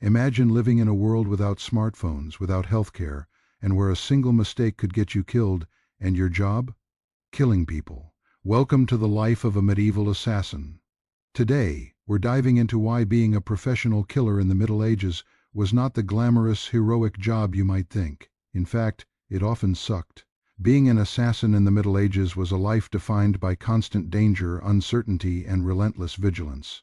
Imagine living in a world without smartphones, without healthcare, and where a single mistake could get you killed, and your job? Killing people. Welcome to the life of a medieval assassin. Today, we're diving into why being a professional killer in the Middle Ages was not the glamorous, heroic job you might think. In fact, it often sucked. Being an assassin in the Middle Ages was a life defined by constant danger, uncertainty, and relentless vigilance.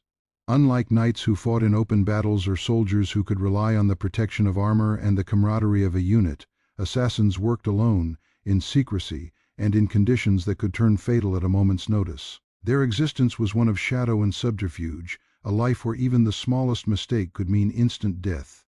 Unlike knights who fought in open battles or soldiers who could rely on the protection of armor and the camaraderie of a unit, assassins worked alone, in secrecy, and in conditions that could turn fatal at a moment's notice. Their existence was one of shadow and subterfuge, a life where even the smallest mistake could mean instant death.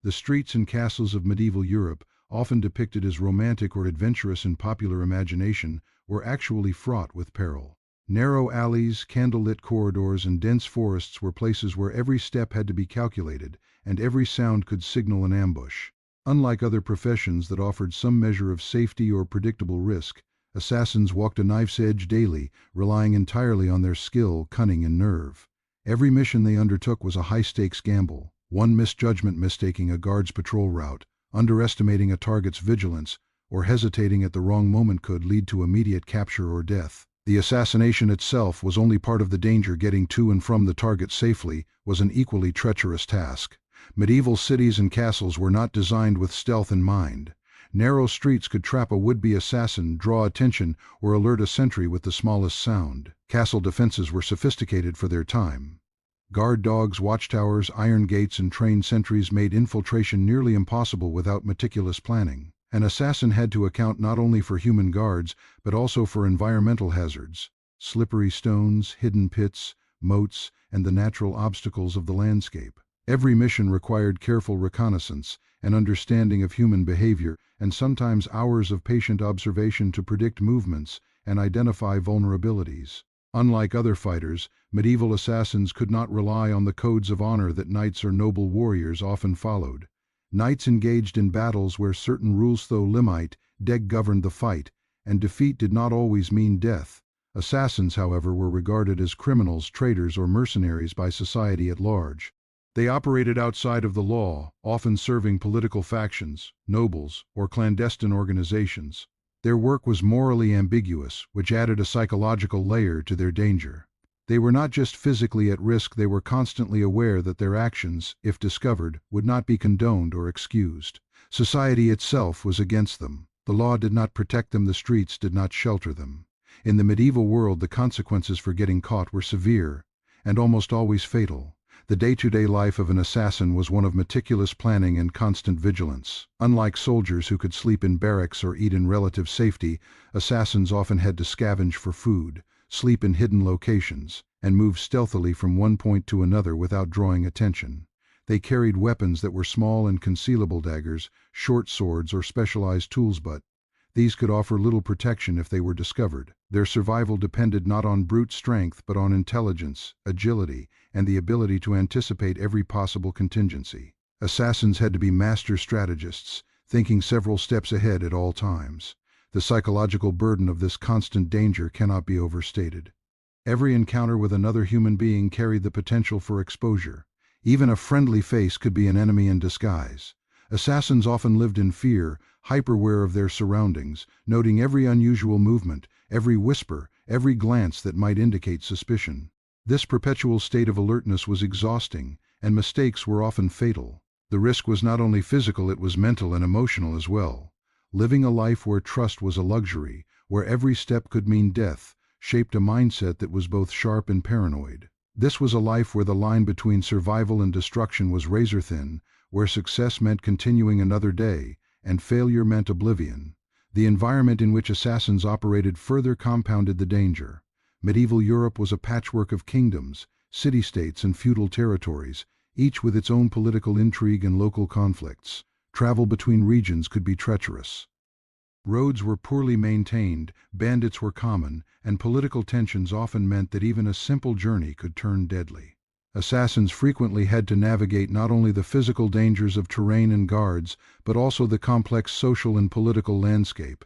The streets and castles of medieval Europe, often depicted as romantic or adventurous in popular imagination, were actually fraught with peril. Narrow alleys, candlelit corridors, and dense forests were places where every step had to be calculated, and every sound could signal an ambush. Unlike other professions that offered some measure of safety or predictable risk, assassins walked a knife's edge daily, relying entirely on their skill, cunning, and nerve. Every mission they undertook was a high-stakes gamble. One misjudgment, mistaking a guard's patrol route, underestimating a target's vigilance, or hesitating at the wrong moment could lead to immediate capture or death. The assassination itself was only part of the danger. Getting to and from the target safely was an equally treacherous task. Medieval cities and castles were not designed with stealth in mind. Narrow streets could trap a would-be assassin, draw attention, or alert a sentry with the smallest sound. Castle defenses were sophisticated for their time. Guard dogs, watchtowers, iron gates, and trained sentries made infiltration nearly impossible without meticulous planning. An assassin had to account not only for human guards, but also for environmental hazards, slippery stones, hidden pits, moats, and the natural obstacles of the landscape. Every mission required careful reconnaissance, an understanding of human behavior, and sometimes hours of patient observation to predict movements and identify vulnerabilities. Unlike other fighters, medieval assassins could not rely on the codes of honor that knights or noble warriors often followed. Knights engaged in battles where certain rules though limite, deg governed the fight, and defeat did not always mean death. Assassins, however, were regarded as criminals, traitors, or mercenaries by society at large. They operated outside of the law, often serving political factions, nobles, or clandestine organizations. Their work was morally ambiguous, which added a psychological layer to their danger. They were not just physically at risk, they were constantly aware that their actions, if discovered, would not be condoned or excused. Society itself was against them. The law did not protect them, the streets did not shelter them. In the medieval world, the consequences for getting caught were severe, and almost always fatal. The day-to-day life of an assassin was one of meticulous planning and constant vigilance. Unlike soldiers who could sleep in barracks or eat in relative safety, assassins often had to scavenge for food, sleep in hidden locations, and move stealthily from one point to another without drawing attention. They carried weapons that were small and concealable, daggers, short swords, or specialized tools, but these could offer little protection if they were discovered. Their survival depended not on brute strength but on intelligence, agility, and the ability to anticipate every possible contingency. Assassins had to be master strategists, thinking several steps ahead at all times. The psychological burden of this constant danger cannot be overstated. Every encounter with another human being carried the potential for exposure. Even a friendly face could be an enemy in disguise. Assassins often lived in fear, hyper-aware of their surroundings, noting every unusual movement, every whisper, every glance that might indicate suspicion. This perpetual state of alertness was exhausting, and mistakes were often fatal. The risk was not only physical, it was mental and emotional as well. Living a life where trust was a luxury, where every step could mean death, shaped a mindset that was both sharp and paranoid. This was a life where the line between survival and destruction was razor-thin, where success meant continuing another day, and failure meant oblivion. The environment in which assassins operated further compounded the danger. Medieval Europe was a patchwork of kingdoms, city-states, and feudal territories, each with its own political intrigue and local conflicts. Travel between regions could be treacherous. Roads were poorly maintained, bandits were common, and political tensions often meant that even a simple journey could turn deadly. Assassins frequently had to navigate not only the physical dangers of terrain and guards, but also the complex social and political landscape.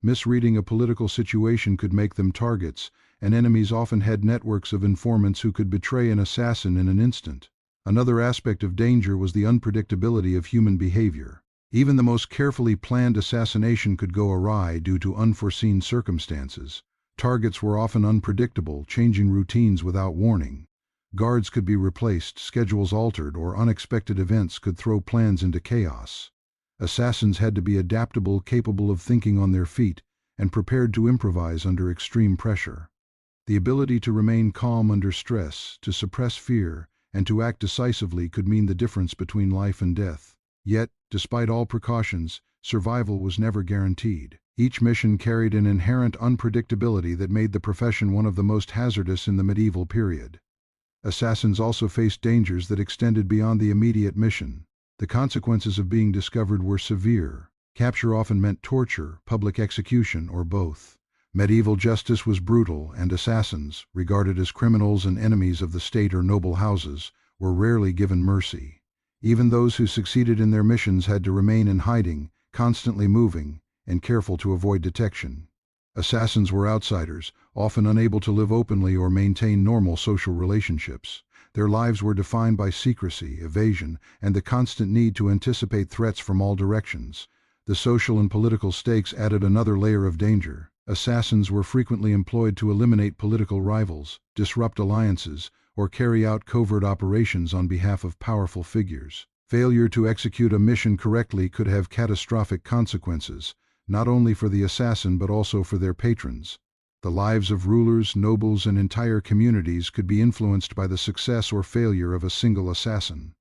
Misreading a political situation could make them targets, and enemies often had networks of informants who could betray an assassin in an instant. Another aspect of danger was the unpredictability of human behavior. Even the most carefully planned assassination could go awry due to unforeseen circumstances. Targets were often unpredictable, changing routines without warning. Guards could be replaced, schedules altered, or unexpected events could throw plans into chaos. Assassins had to be adaptable, capable of thinking on their feet, and prepared to improvise under extreme pressure. The ability to remain calm under stress, to suppress fear, and to act decisively could mean the difference between life and death. Yet, despite all precautions, survival was never guaranteed. Each mission carried an inherent unpredictability that made the profession one of the most hazardous in the medieval period. Assassins also faced dangers that extended beyond the immediate mission. The consequences of being discovered were severe. Capture often meant torture, public execution, or both. Medieval justice was brutal, and assassins, regarded as criminals and enemies of the state or noble houses, were rarely given mercy. Even those who succeeded in their missions had to remain in hiding, constantly moving, and careful to avoid detection. Assassins were outsiders, often unable to live openly or maintain normal social relationships. Their lives were defined by secrecy, evasion, and the constant need to anticipate threats from all directions. The social and political stakes added another layer of danger. Assassins were frequently employed to eliminate political rivals, disrupt alliances, or carry out covert operations on behalf of powerful figures. Failure to execute a mission correctly could have catastrophic consequences, not only for the assassin but also for their patrons. The lives of rulers, nobles, and entire communities could be influenced by the success or failure of a single assassin.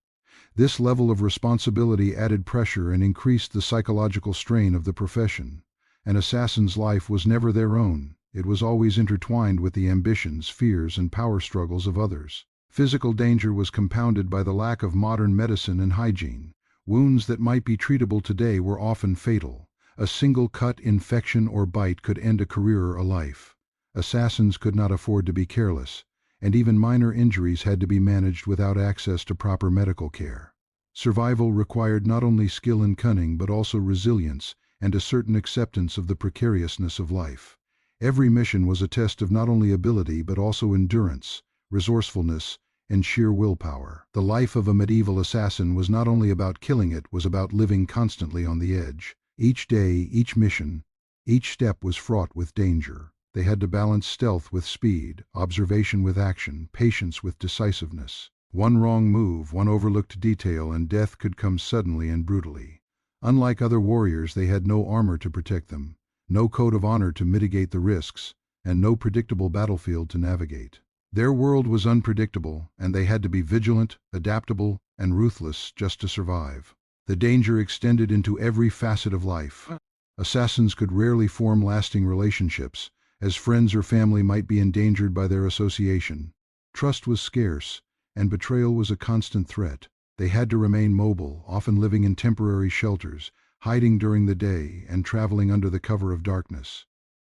This level of responsibility added pressure and increased the psychological strain of the profession. An assassin's life was never their own. It was always intertwined with the ambitions, fears, and power struggles of others. Physical danger was compounded by the lack of modern medicine and hygiene. Wounds that might be treatable today were often fatal. A single cut, infection, or bite could end a career or a life. Assassins could not afford to be careless, and even minor injuries had to be managed without access to proper medical care. Survival required not only skill and cunning but also resilience and a certain acceptance of the precariousness of life. Every mission was a test of not only ability but also endurance, resourcefulness, and sheer willpower. The life of a medieval assassin was not only about killing, it was about living constantly on the edge. Each day, each mission, each step was fraught with danger. They had to balance stealth with speed, observation with action, patience with decisiveness. One wrong move, one overlooked detail, and death could come suddenly and brutally. Unlike other warriors, they had no armor to protect them, no code of honor to mitigate the risks, and no predictable battlefield to navigate. Their world was unpredictable, and they had to be vigilant, adaptable, and ruthless just to survive. The danger extended into every facet of life. Assassins could rarely form lasting relationships, as friends or family might be endangered by their association. Trust was scarce, and betrayal was a constant threat. They had to remain mobile, often living in temporary shelters, hiding during the day, and traveling under the cover of darkness.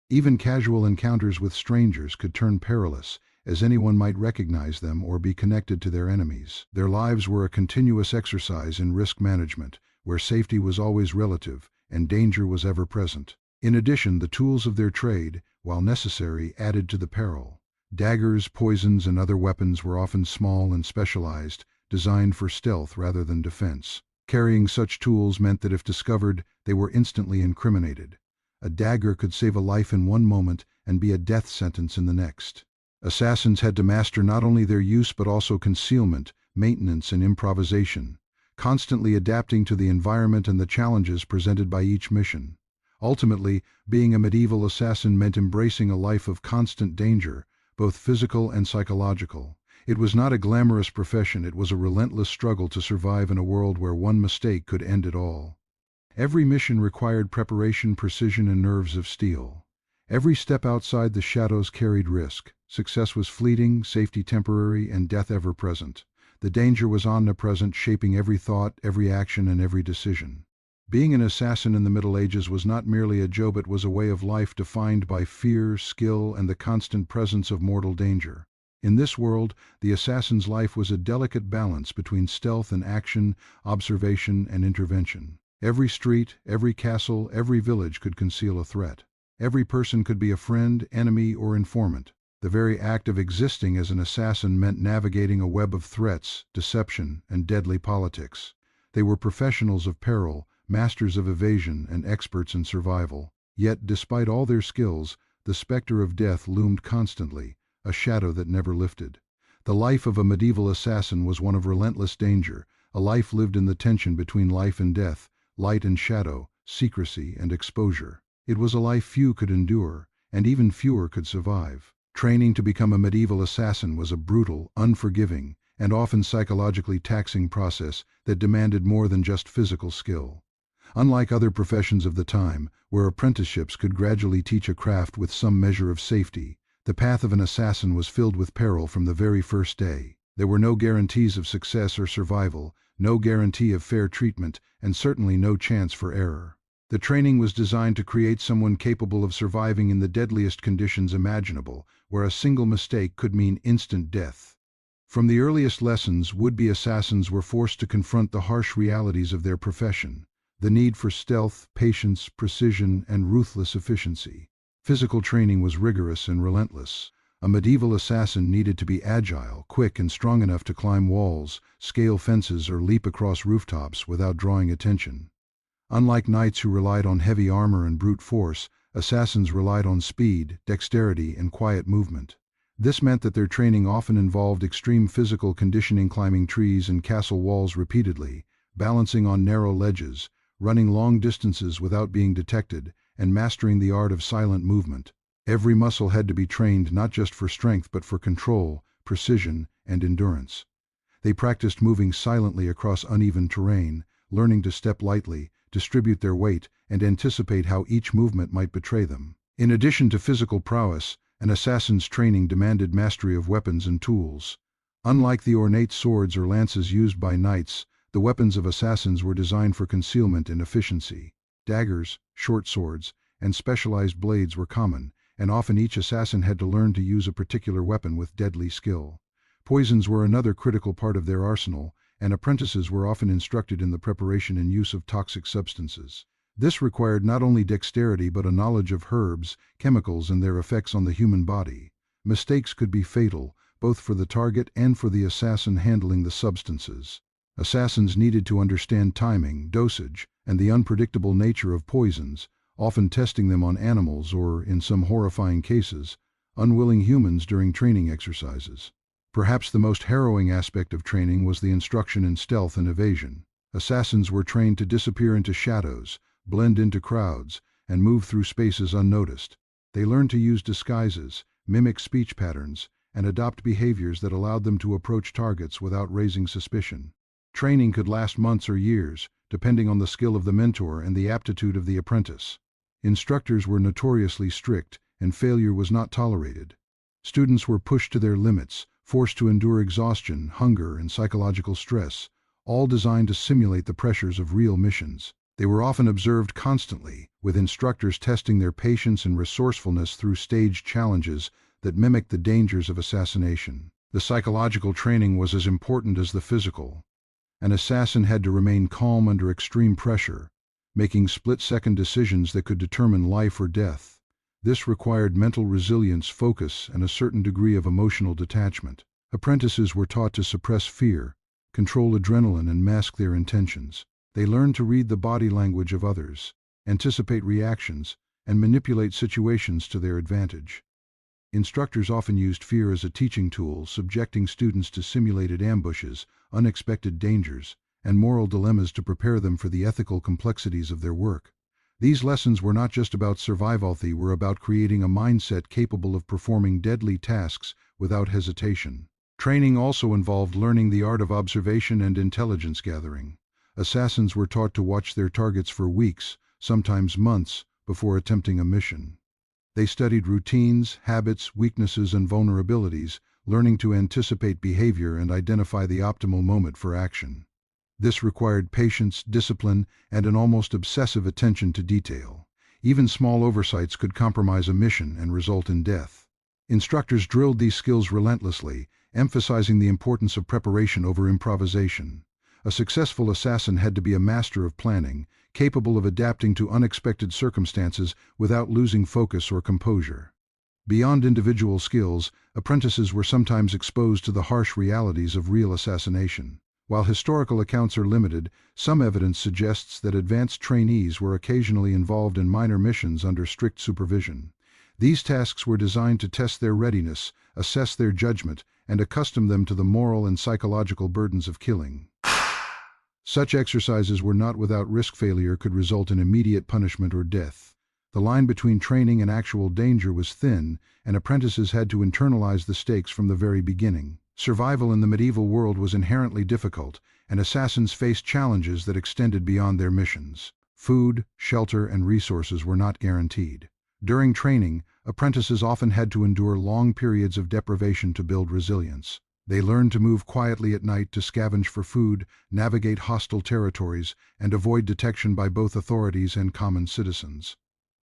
Even casual encounters with strangers could turn perilous, as anyone might recognize them or be connected to their enemies. Their lives were a continuous exercise in risk management, where safety was always relative and danger was ever present. In addition, the tools of their trade, while necessary, added to the peril. Daggers, poisons, and other weapons were often small and specialized, designed for stealth rather than defense. Carrying such tools meant that if discovered, they were instantly incriminated. A dagger could save a life in one moment and be a death sentence in the next. Assassins had to master not only their use but also concealment, maintenance, and improvisation, constantly adapting to the environment and the challenges presented by each mission. Ultimately, being a medieval assassin meant embracing a life of constant danger, both physical and psychological. It was not a glamorous profession, it was a relentless struggle to survive in a world where one mistake could end it all. Every mission required preparation, precision, and nerves of steel. Every step outside the shadows carried risk. Success was fleeting, safety temporary, and death ever present. The danger was omnipresent, shaping every thought, every action, and every decision. Being an assassin in the Middle Ages was not merely a job, it was a way of life defined by fear, skill, and the constant presence of mortal danger. In this world, the assassin's life was a delicate balance between stealth and action, observation and intervention. Every street, every castle, every village could conceal a threat. Every person could be a friend, enemy, or informant. The very act of existing as an assassin meant navigating a web of threats, deception, and deadly politics. They were professionals of peril, masters of evasion, and experts in survival. Yet, despite all their skills, the specter of death loomed constantly, a shadow that never lifted. The life of a medieval assassin was one of relentless danger, a life lived in the tension between life and death, light and shadow, secrecy and exposure. It was a life few could endure, and even fewer could survive. Training to become a medieval assassin was a brutal, unforgiving, and often psychologically taxing process that demanded more than just physical skill. Unlike other professions of the time, where apprenticeships could gradually teach a craft with some measure of safety, the path of an assassin was filled with peril from the very first day. There were no guarantees of success or survival, no guarantee of fair treatment, and certainly no chance for error. The training was designed to create someone capable of surviving in the deadliest conditions imaginable, where a single mistake could mean instant death. From the earliest lessons, would-be assassins were forced to confront the harsh realities of their profession: the need for stealth, patience, precision, and ruthless efficiency. Physical training was rigorous and relentless. A medieval assassin needed to be agile, quick, and strong enough to climb walls, scale fences, or leap across rooftops without drawing attention. Unlike knights who relied on heavy armor and brute force, assassins relied on speed, dexterity, and quiet movement. This meant that their training often involved extreme physical conditioning, climbing trees and castle walls repeatedly, balancing on narrow ledges, running long distances without being detected, and mastering the art of silent movement. Every muscle had to be trained not just for strength but for control, precision, and endurance. They practiced moving silently across uneven terrain, learning to step lightly, distribute their weight, and anticipate how each movement might betray them. In addition to physical prowess, an assassin's training demanded mastery of weapons and tools. Unlike the ornate swords or lances used by knights, the weapons of assassins were designed for concealment and efficiency. Daggers, short swords, and specialized blades were common, and often each assassin had to learn to use a particular weapon with deadly skill. Poisons were another critical part of their arsenal, and apprentices were often instructed in the preparation and use of toxic substances. This required not only dexterity but a knowledge of herbs, chemicals, and their effects on the human body. Mistakes could be fatal, both for the target and for the assassin handling the substances. Assassins needed to understand timing, dosage, and the unpredictable nature of poisons, often testing them on animals or, in some horrifying cases, unwilling humans during training exercises. Perhaps the most harrowing aspect of training was the instruction in stealth and evasion. Assassins were trained to disappear into shadows, blend into crowds, and move through spaces unnoticed. They learned to use disguises, mimic speech patterns, and adopt behaviors that allowed them to approach targets without raising suspicion. Training could last months or years, depending on the skill of the mentor and the aptitude of the apprentice. Instructors were notoriously strict, and failure was not tolerated. Students were pushed to their limits, forced to endure exhaustion, hunger, and psychological stress, all designed to simulate the pressures of real missions. They were often observed constantly, with instructors testing their patience and resourcefulness through staged challenges that mimicked the dangers of assassination. The psychological training was as important as the physical. An assassin had to remain calm under extreme pressure, making split-second decisions that could determine life or death. This required mental resilience, focus, and a certain degree of emotional detachment. Apprentices were taught to suppress fear, control adrenaline, and mask their intentions. They learned to read the body language of others, anticipate reactions, and manipulate situations to their advantage. Instructors often used fear as a teaching tool, subjecting students to simulated ambushes, unexpected dangers, and moral dilemmas to prepare them for the ethical complexities of their work. These lessons were not just about survival, they were about creating a mindset capable of performing deadly tasks without hesitation. Training also involved learning the art of observation and intelligence gathering. Assassins were taught to watch their targets for weeks, sometimes months, before attempting a mission. They studied routines, habits, weaknesses, and vulnerabilities, learning to anticipate behavior and identify the optimal moment for action. This required patience, discipline, and an almost obsessive attention to detail. Even small oversights could compromise a mission and result in death. Instructors drilled these skills relentlessly, emphasizing the importance of preparation over improvisation. A successful assassin had to be a master of planning, capable of adapting to unexpected circumstances without losing focus or composure. Beyond individual skills, apprentices were sometimes exposed to the harsh realities of real assassination. While historical accounts are limited, some evidence suggests that advanced trainees were occasionally involved in minor missions under strict supervision. These tasks were designed to test their readiness, assess their judgment, and accustom them to the moral and psychological burdens of killing. Such exercises were not without risk. Failure could result in immediate punishment or death. The line between training and actual danger was thin, and apprentices had to internalize the stakes from the very beginning. Survival in the medieval world was inherently difficult, and assassins faced challenges that extended beyond their missions. Food, shelter, and resources were not guaranteed. During training, apprentices often had to endure long periods of deprivation to build resilience. They learned to move quietly at night to scavenge for food, navigate hostile territories, and avoid detection by both authorities and common citizens.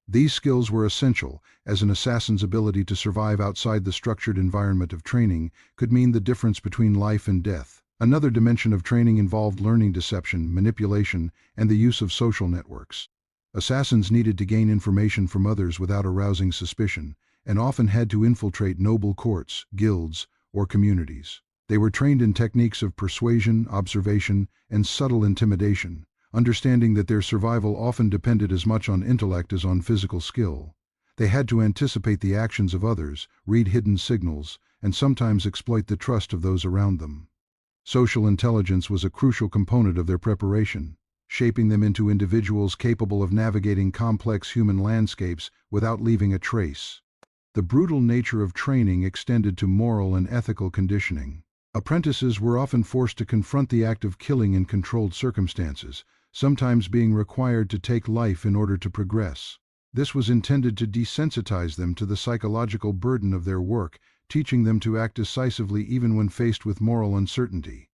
These skills were essential, as an assassin's ability to survive outside the structured environment of training could mean the difference between life and death. Another dimension of training involved learning deception, manipulation, and the use of social networks. Assassins needed to gain information from others without arousing suspicion, and often had to infiltrate noble courts, guilds, or communities. They were trained in techniques of persuasion, observation, and subtle intimidation, understanding that their survival often depended as much on intellect as on physical skill. They had to anticipate the actions of others, read hidden signals, and sometimes exploit the trust of those around them. Social intelligence was a crucial component of their preparation, shaping them into individuals capable of navigating complex human landscapes without leaving a trace. The brutal nature of training extended to moral and ethical conditioning. Apprentices were often forced to confront the act of killing in controlled circumstances, sometimes being required to take life in order to progress. This was intended to desensitize them to the psychological burden of their work, teaching them to act decisively even when faced with moral uncertainty.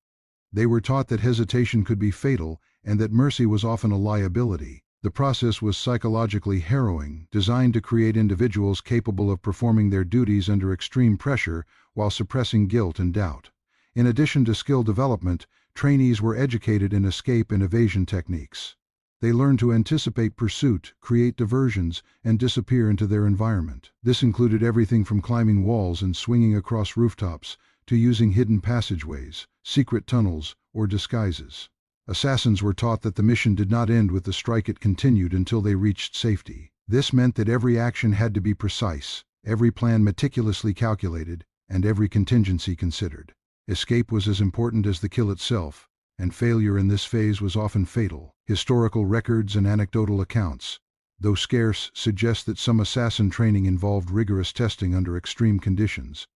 They were taught that hesitation could be fatal and that mercy was often a liability. The process was psychologically harrowing, designed to create individuals capable of performing their duties under extreme pressure while suppressing guilt and doubt. In addition to skill development, trainees were educated in escape and evasion techniques. They learned to anticipate pursuit, create diversions, and disappear into their environment. This included everything from climbing walls and swinging across rooftops to using hidden passageways, secret tunnels, or disguises. Assassins were taught that the mission did not end with the strike. It continued until they reached safety. This meant that every action had to be precise, every plan meticulously calculated, and every contingency considered. Escape was as important as the kill itself, and failure in this phase was often fatal. Historical records and anecdotal accounts, though scarce, suggest that some assassin training involved rigorous testing under extreme conditions.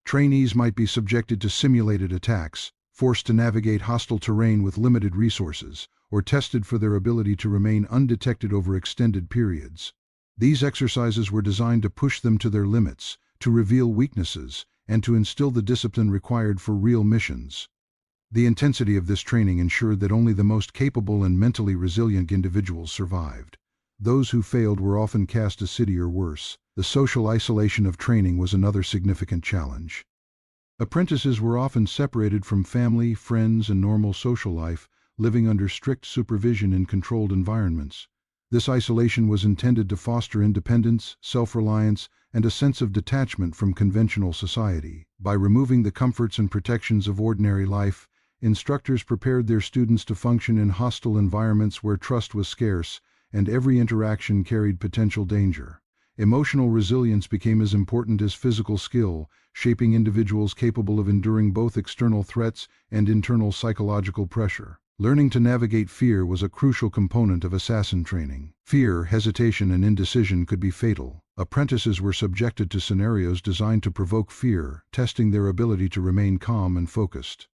Trainees might be subjected to simulated attacks, forced to navigate hostile terrain with limited resources, or tested for their ability to remain undetected over extended periods. These exercises were designed to push them to their limits, to reveal weaknesses, and to instill the discipline required for real missions. The intensity of this training ensured that only the most capable and mentally resilient individuals survived. Those who failed were often cast a city or worse. The social isolation of training was another significant challenge. Apprentices were often separated from family, friends, and normal social life, living under strict supervision in controlled environments. This isolation was intended to foster independence, self-reliance, and a sense of detachment from conventional society. By removing the comforts and protections of ordinary life, instructors prepared their students to function in hostile environments where trust was scarce and every interaction carried potential danger. Emotional resilience became as important as physical skill, shaping individuals capable of enduring both external threats and internal psychological pressure. Learning to navigate fear was a crucial component of assassin training. Fear, hesitation, and indecision could be fatal. Apprentices were subjected to scenarios designed to provoke fear, testing their ability to remain calm and focused.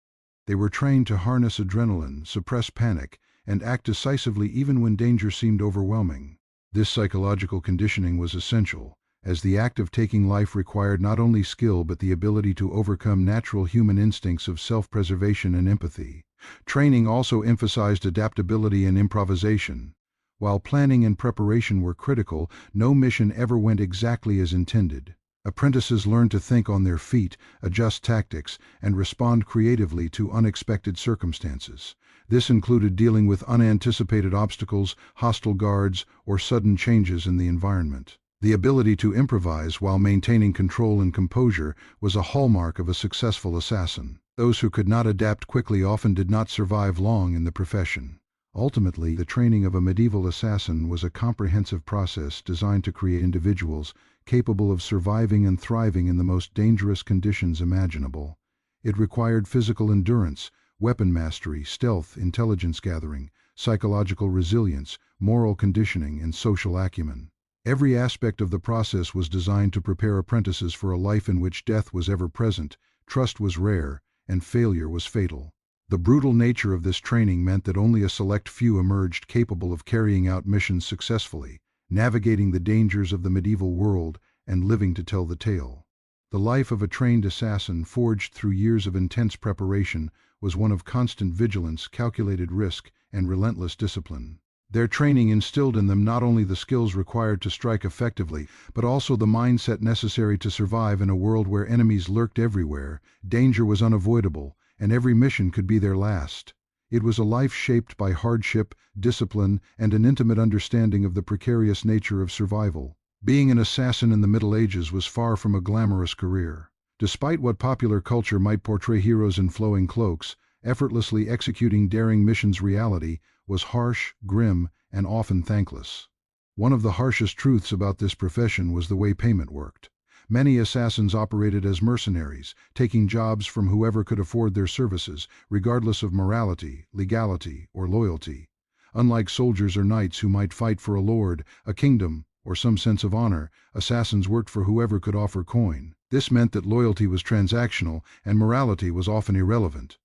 They were trained to harness adrenaline, suppress panic, and act decisively even when danger seemed overwhelming. This psychological conditioning was essential, as the act of taking life required not only skill but the ability to overcome natural human instincts of self-preservation and empathy. Training also emphasized adaptability and improvisation. While planning and preparation were critical, no mission ever went exactly as intended. Apprentices learned to think on their feet, adjust tactics, and respond creatively to unexpected circumstances. This included dealing with unanticipated obstacles, hostile guards, or sudden changes in the environment. The ability to improvise while maintaining control and composure was a hallmark of a successful assassin. Those who could not adapt quickly often did not survive long in the profession. Ultimately, the training of a medieval assassin was a comprehensive process designed to create individuals capable of surviving and thriving in the most dangerous conditions imaginable. It required physical endurance, weapon mastery, stealth, intelligence gathering, psychological resilience, moral conditioning, and social acumen. Every aspect of the process was designed to prepare apprentices for a life in which death was ever present, trust was rare, and failure was fatal. The brutal nature of this training meant that only a select few emerged capable of carrying out missions successfully, navigating the dangers of the medieval world, and living to tell the tale. The life of a trained assassin, forged through years of intense preparation, was one of constant vigilance, calculated risk, and relentless discipline. Their training instilled in them not only the skills required to strike effectively, but also the mindset necessary to survive in a world where enemies lurked everywhere, danger was unavoidable, and every mission could be their last. It was a life shaped by hardship, discipline, and an intimate understanding of the precarious nature of survival. Being an assassin in the Middle Ages was far from a glamorous career. Despite what popular culture might portray heroes in flowing cloaks, effortlessly executing daring missions reality was harsh, grim, and often thankless. One of the harshest truths about this profession was the way payment worked. Many assassins operated as mercenaries, taking jobs from whoever could afford their services, regardless of morality, legality, or loyalty. Unlike soldiers or knights who might fight for a lord, a kingdom, or some sense of honor, assassins worked for whoever could offer coin. This meant that loyalty was transactional and morality was often irrelevant.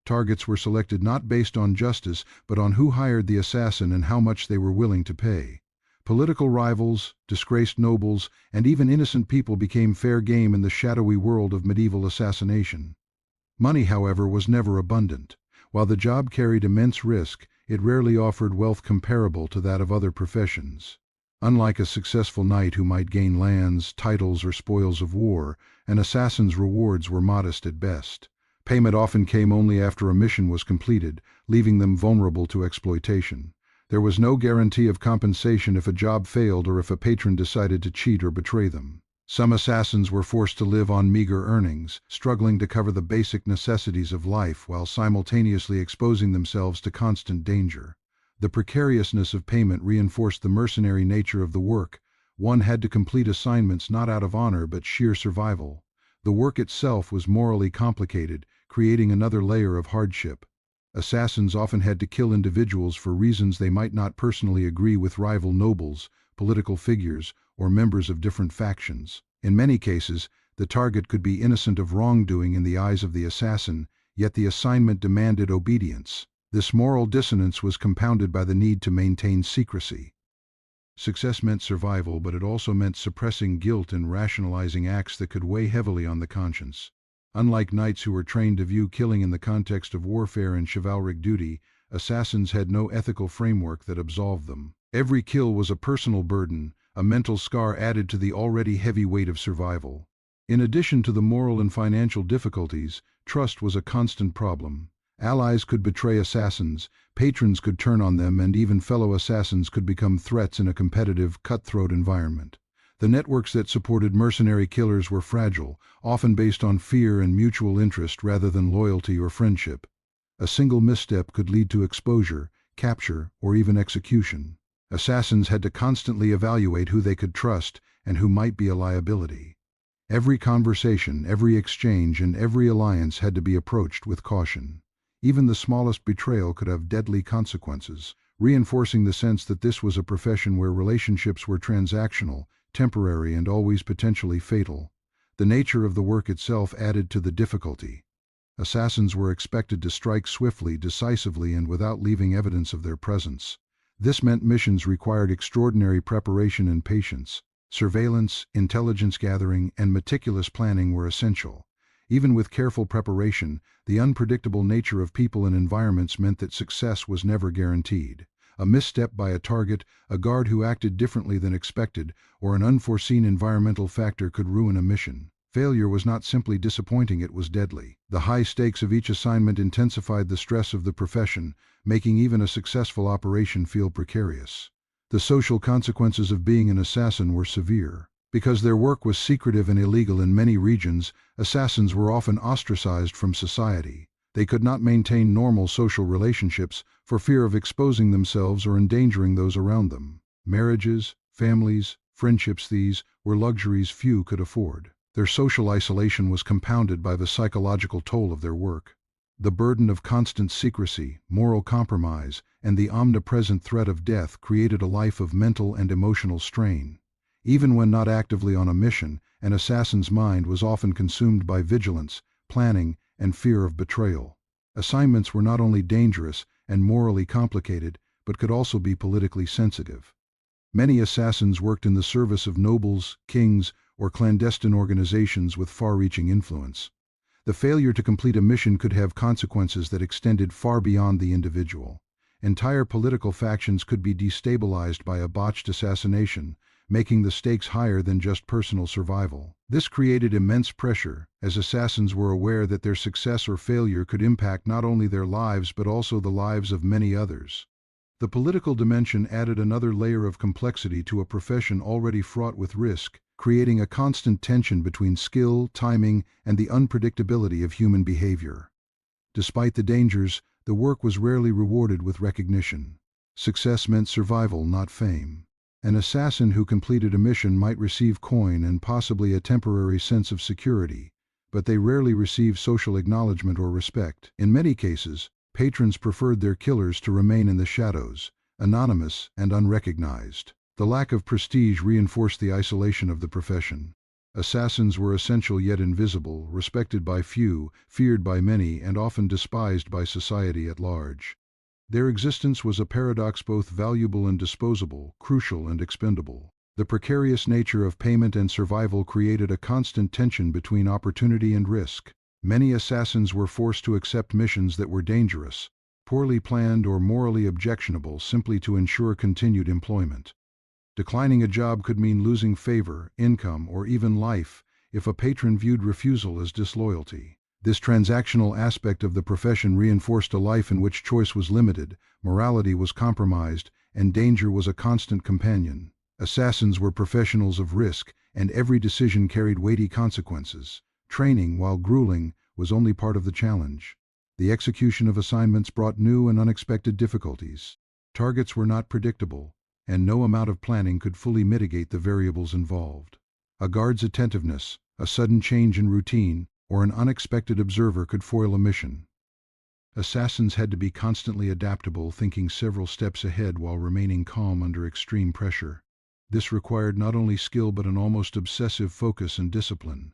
Targets were selected not based on justice, but on who hired the assassin and how much they were willing to pay. Political rivals, disgraced nobles, and even innocent people became fair game in the shadowy world of medieval assassination. Money, however, was never abundant. While the job carried immense risk, it rarely offered wealth comparable to that of other professions. Unlike a successful knight who might gain lands, titles, or spoils of war, an assassin's rewards were modest at best. Payment often came only after a mission was completed, leaving them vulnerable to exploitation. There was no guarantee of compensation if a job failed or if a patron decided to cheat or betray them. Some assassins were forced to live on meager earnings, struggling to cover the basic necessities of life while simultaneously exposing themselves to constant danger. The precariousness of payment reinforced the mercenary nature of the work. One had to complete assignments not out of honor but sheer survival. The work itself was morally complicated, creating another layer of hardship. Assassins often had to kill individuals for reasons they might not personally agree with: rival nobles, political figures, or members of different factions. In many cases, the target could be innocent of wrongdoing in the eyes of the assassin, yet the assignment demanded obedience. This moral dissonance was compounded by the need to maintain secrecy. Success meant survival, but it also meant suppressing guilt and rationalizing acts that could weigh heavily on the conscience. Unlike knights who were trained to view killing in the context of warfare and chivalric duty, assassins had no ethical framework that absolved them. Every kill was a personal burden, a mental scar added to the already heavy weight of survival. In addition to the moral and financial difficulties, trust was a constant problem. Allies could betray assassins, patrons could turn on them, and even fellow assassins could become threats in a competitive, cutthroat environment. The networks that supported mercenary killers were fragile, often based on fear and mutual interest rather than loyalty or friendship. A single misstep could lead to exposure, capture, or even execution. Assassins had to constantly evaluate who they could trust and who might be a liability. Every conversation, every exchange, and every alliance had to be approached with caution. Even the smallest betrayal could have deadly consequences, reinforcing the sense that this was a profession where relationships were transactional, temporary, and always potentially fatal. The nature of the work itself added to the difficulty. Assassins were expected to strike swiftly, decisively, and without leaving evidence of their presence. This meant missions required extraordinary preparation and patience. Surveillance, intelligence gathering, and meticulous planning were essential. Even with careful preparation, the unpredictable nature of people and environments meant that success was never guaranteed. A misstep by a target, a guard who acted differently than expected, or an unforeseen environmental factor could ruin a mission. Failure was not simply disappointing, it was deadly. The high stakes of each assignment intensified the stress of the profession, making even a successful operation feel precarious. The social consequences of being an assassin were severe. Because their work was secretive and illegal in many regions, assassins were often ostracized from society. They could not maintain normal social relationships for fear of exposing themselves or endangering those around them. Marriages, families, friendships, these were luxuries few could afford. Their social isolation was compounded by the psychological toll of their work. The burden of constant secrecy, moral compromise, and the omnipresent threat of death created a life of mental and emotional strain. Even when not actively on a mission, an assassin's mind was often consumed by vigilance, planning, and fear of betrayal. Assignments were not only dangerous and morally complicated, but could also be politically sensitive. Many assassins worked in the service of nobles, kings, or clandestine organizations with far-reaching influence. The failure to complete a mission could have consequences that extended far beyond the individual. Entire political factions could be destabilized by a botched assassination, making the stakes higher than just personal survival. This created immense pressure, as assassins were aware that their success or failure could impact not only their lives but also the lives of many others. The political dimension added another layer of complexity to a profession already fraught with risk, creating a constant tension between skill, timing, and the unpredictability of human behavior. Despite the dangers, the work was rarely rewarded with recognition. Success meant survival, not fame. An assassin who completed a mission might receive coin and possibly a temporary sense of security, but they rarely received social acknowledgement or respect. In many cases, patrons preferred their killers to remain in the shadows, anonymous and unrecognized. The lack of prestige reinforced the isolation of the profession. Assassins were essential yet invisible, respected by few, feared by many, and often despised by society at large. Their existence was a paradox, both valuable and disposable, crucial and expendable. The precarious nature of payment and survival created a constant tension between opportunity and risk. Many assassins were forced to accept missions that were dangerous, poorly planned, or morally objectionable simply to ensure continued employment. Declining a job could mean losing favor, income, or even life if a patron viewed refusal as disloyalty. This transactional aspect of the profession reinforced a life in which choice was limited, morality was compromised, and danger was a constant companion. Assassins were professionals of risk, and every decision carried weighty consequences. Training, while grueling, was only part of the challenge. The execution of assignments brought new and unexpected difficulties. Targets were not predictable, and no amount of planning could fully mitigate the variables involved. A guard's attentiveness, a sudden change in routine, or an unexpected observer could foil a mission. Assassins had to be constantly adaptable, thinking several steps ahead while remaining calm under extreme pressure. This required not only skill but an almost obsessive focus and discipline.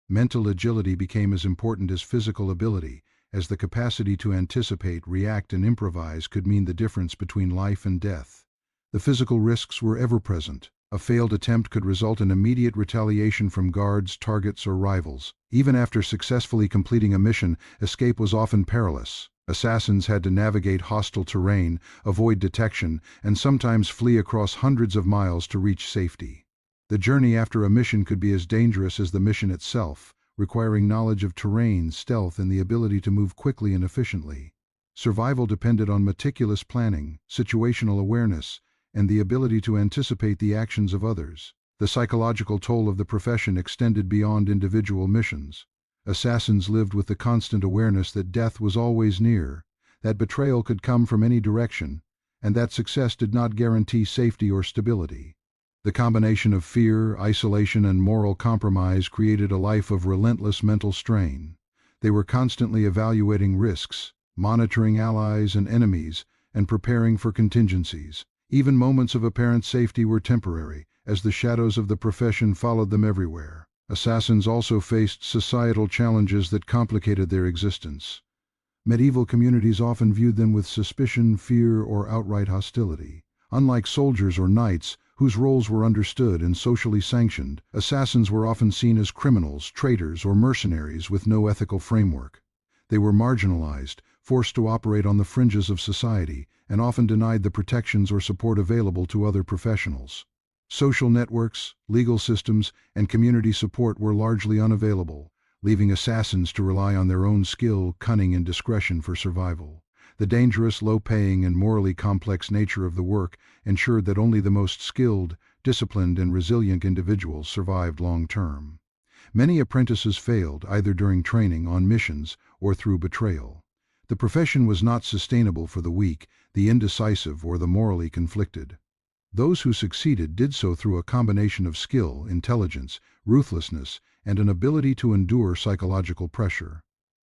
Mental agility became as important as physical ability, as the capacity to anticipate, react, and improvise could mean the difference between life and death. The physical risks were ever present. A failed attempt could result in immediate retaliation from guards, targets, or rivals. Even after successfully completing a mission, escape was often perilous. Assassins had to navigate hostile terrain, avoid detection, and sometimes flee across hundreds of miles to reach safety. The journey after a mission could be as dangerous as the mission itself, requiring knowledge of terrain, stealth, and the ability to move quickly and efficiently. Survival depended on meticulous planning, situational awareness, and the ability to anticipate the actions of others. The psychological toll of the profession extended beyond individual missions. Assassins lived with the constant awareness that death was always near, that betrayal could come from any direction, and that success did not guarantee safety or stability. The combination of fear, isolation, and moral compromise created a life of relentless mental strain. They were constantly evaluating risks, monitoring allies and enemies, and preparing for contingencies. Even moments of apparent safety were temporary, as the shadows of the profession followed them everywhere. Assassins also faced societal challenges that complicated their existence. Medieval communities often viewed them with suspicion, fear, or outright hostility. Unlike soldiers or knights, whose roles were understood and socially sanctioned, assassins were often seen as criminals, traitors, or mercenaries with no ethical framework. They were marginalized, forced to operate on the fringes of society, and often denied the protections or support available to other professionals. Social networks, legal systems, and community support were largely unavailable, leaving assassins to rely on their own skill, cunning, and discretion for survival. The dangerous, low-paying, and morally complex nature of the work ensured that only the most skilled, disciplined, and resilient individuals survived long-term. Many apprentices failed, either during training, on missions, or through betrayal. The profession was not sustainable for the weak, the indecisive, or the morally conflicted. Those who succeeded did so through a combination of skill, intelligence, ruthlessness, and an ability to endure psychological pressure.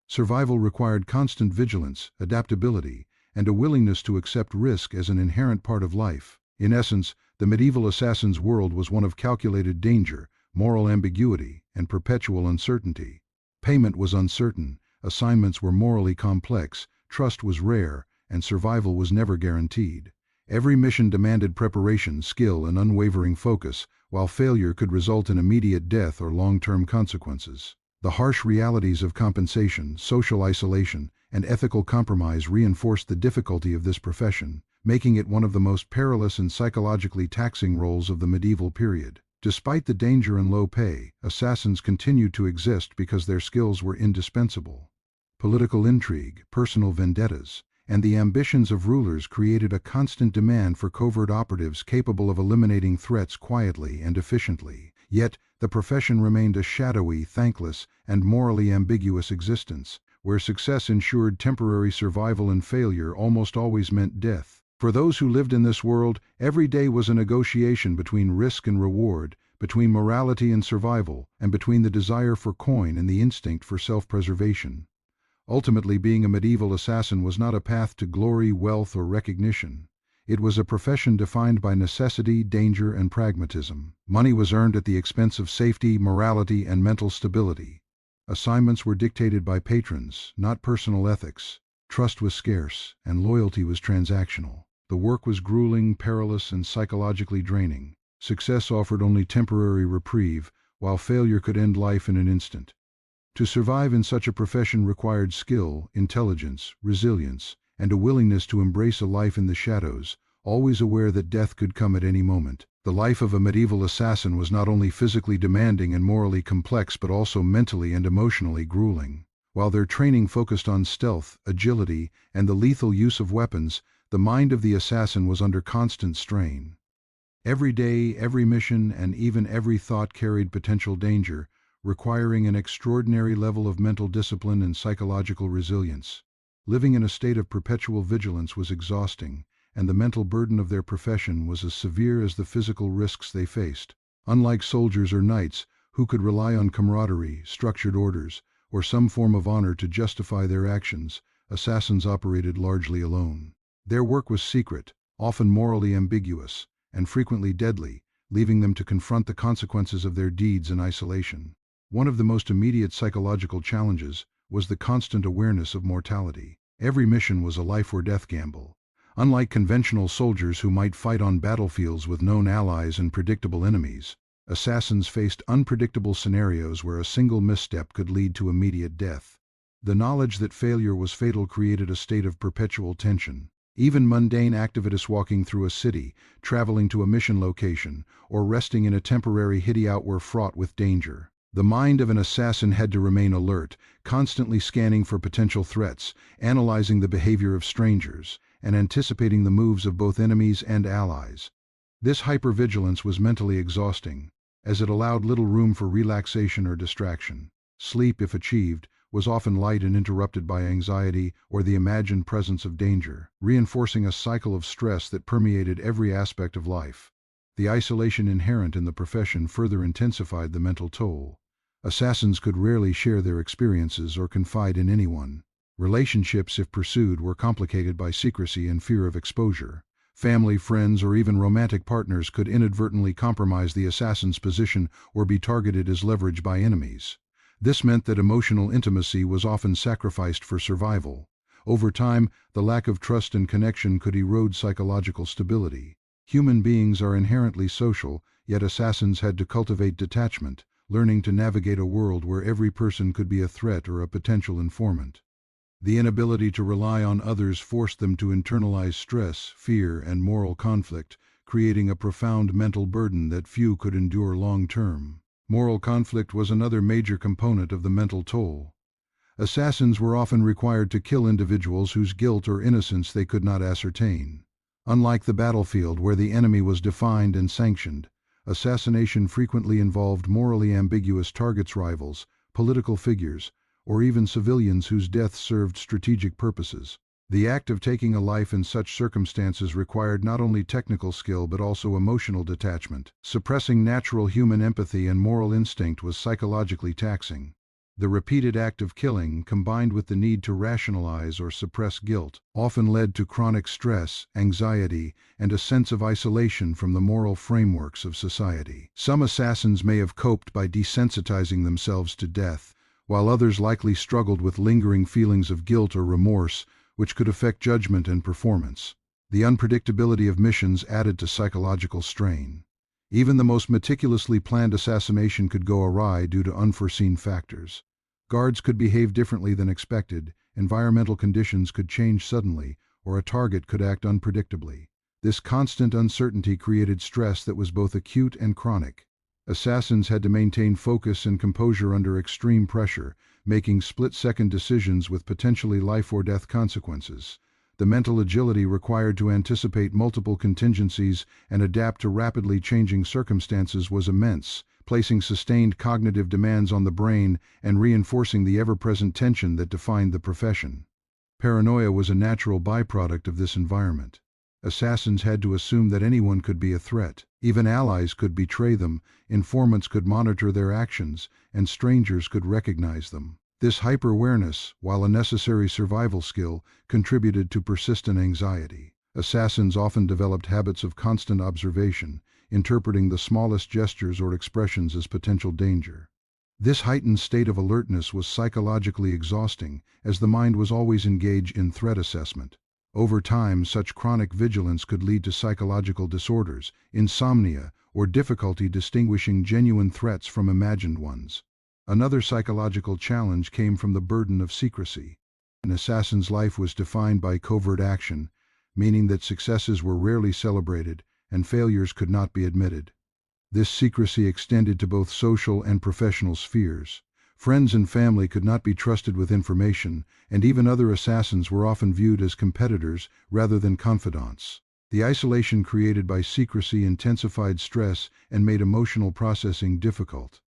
Survival required constant vigilance, adaptability, and a willingness to accept risk as an inherent part of life. In essence, the medieval assassin's world was one of calculated danger, moral ambiguity, and perpetual uncertainty. Payment was uncertain, assignments were morally complex, trust was rare, and survival was never guaranteed. Every mission demanded preparation, skill, and unwavering focus, while failure could result in immediate death or long-term consequences. The harsh realities of compensation, social isolation, and ethical compromise reinforced the difficulty of this profession, making it one of the most perilous and psychologically taxing roles of the medieval period. Despite the danger and low pay, assassins continued to exist because their skills were indispensable. Political intrigue, personal vendettas, and the ambitions of rulers created a constant demand for covert operatives capable of eliminating threats quietly and efficiently. Yet, the profession remained a shadowy, thankless, and morally ambiguous existence, where success ensured temporary survival and failure almost always meant death. For those who lived in this world, every day was a negotiation between risk and reward, between morality and survival, and between the desire for coin and the instinct for self-preservation. Ultimately, being a medieval assassin was not a path to glory, wealth, or recognition. It was a profession defined by necessity, danger, and pragmatism. Money was earned at the expense of safety, morality, and mental stability. Assignments were dictated by patrons, not personal ethics. Trust was scarce, and loyalty was transactional. The work was grueling, perilous, and psychologically draining. Success offered only temporary reprieve, while failure could end life in an instant. To survive in such a profession required skill, intelligence, resilience, and a willingness to embrace a life in the shadows, always aware that death could come at any moment. The life of a medieval assassin was not only physically demanding and morally complex but also mentally and emotionally grueling. While their training focused on stealth, agility, and the lethal use of weapons, the mind of the assassin was under constant strain. Every day, every mission, and even every thought carried potential danger, requiring an extraordinary level of mental discipline and psychological resilience. Living in a state of perpetual vigilance was exhausting, and the mental burden of their profession was as severe as the physical risks they faced. Unlike soldiers or knights, who could rely on camaraderie, structured orders, or some form of honor to justify their actions, assassins operated largely alone. Their work was secret, often morally ambiguous, and frequently deadly, leaving them to confront the consequences of their deeds in isolation. One of the most immediate psychological challenges was the constant awareness of mortality. Every mission was a life or death gamble. Unlike conventional soldiers who might fight on battlefields with known allies and predictable enemies, assassins faced unpredictable scenarios where a single misstep could lead to immediate death. The knowledge that failure was fatal created a state of perpetual tension. Even mundane activities walking through a city, traveling to a mission location, or resting in a temporary hideout were fraught with danger. The mind of an assassin had to remain alert, constantly scanning for potential threats, analyzing the behavior of strangers, and anticipating the moves of both enemies and allies. This hypervigilance was mentally exhausting, as it allowed little room for relaxation or distraction. Sleep, if achieved, was often light and interrupted by anxiety or the imagined presence of danger, reinforcing a cycle of stress that permeated every aspect of life. The isolation inherent in the profession further intensified the mental toll. Assassins could rarely share their experiences or confide in anyone. Relationships, if pursued, were complicated by secrecy and fear of exposure. Family, friends, or even romantic partners could inadvertently compromise the assassin's position or be targeted as leverage by enemies. This meant that emotional intimacy was often sacrificed for survival. Over time, the lack of trust and connection could erode psychological stability. Human beings are inherently social, yet assassins had to cultivate detachment, learning to navigate a world where every person could be a threat or a potential informant. The inability to rely on others forced them to internalize stress, fear, and moral conflict, creating a profound mental burden that few could endure long term. Moral conflict was another major component of the mental toll. Assassins were often required to kill individuals whose guilt or innocence they could not ascertain. Unlike the battlefield where the enemy was defined and sanctioned, assassination frequently involved morally ambiguous targets, rivals, political figures, or even civilians whose death served strategic purposes. The act of taking a life in such circumstances required not only technical skill but also emotional detachment. Suppressing natural human empathy and moral instinct was psychologically taxing. The repeated act of killing, combined with the need to rationalize or suppress guilt, often led to chronic stress, anxiety, and a sense of isolation from the moral frameworks of society. Some assassins may have coped by desensitizing themselves to death, while others likely struggled with lingering feelings of guilt or remorse, which could affect judgment and performance. The unpredictability of missions added to psychological strain. Even the most meticulously planned assassination could go awry due to unforeseen factors. Guards could behave differently than expected, environmental conditions could change suddenly, or a target could act unpredictably. This constant uncertainty created stress that was both acute and chronic. Assassins had to maintain focus and composure under extreme pressure, making split-second decisions with potentially life-or-death consequences. The mental agility required to anticipate multiple contingencies and adapt to rapidly changing circumstances was immense, placing sustained cognitive demands on the brain and reinforcing the ever-present tension that defined the profession. Paranoia was a natural byproduct of this environment. Assassins had to assume that anyone could be a threat. Even allies could betray them, informants could monitor their actions, and strangers could recognize them. This hyper-awareness, while a necessary survival skill, contributed to persistent anxiety. Assassins often developed habits of constant observation, interpreting the smallest gestures or expressions as potential danger. This heightened state of alertness was psychologically exhausting, as the mind was always engaged in threat assessment. Over time, such chronic vigilance could lead to psychological disorders, insomnia, or difficulty distinguishing genuine threats from imagined ones. Another psychological challenge came from the burden of secrecy. An assassin's life was defined by covert action, meaning that successes were rarely celebrated and failures could not be admitted. This secrecy extended to both social and professional spheres. Friends and family could not be trusted with information, and even other assassins were often viewed as competitors rather than confidants. The isolation created by secrecy intensified stress and made emotional processing difficult.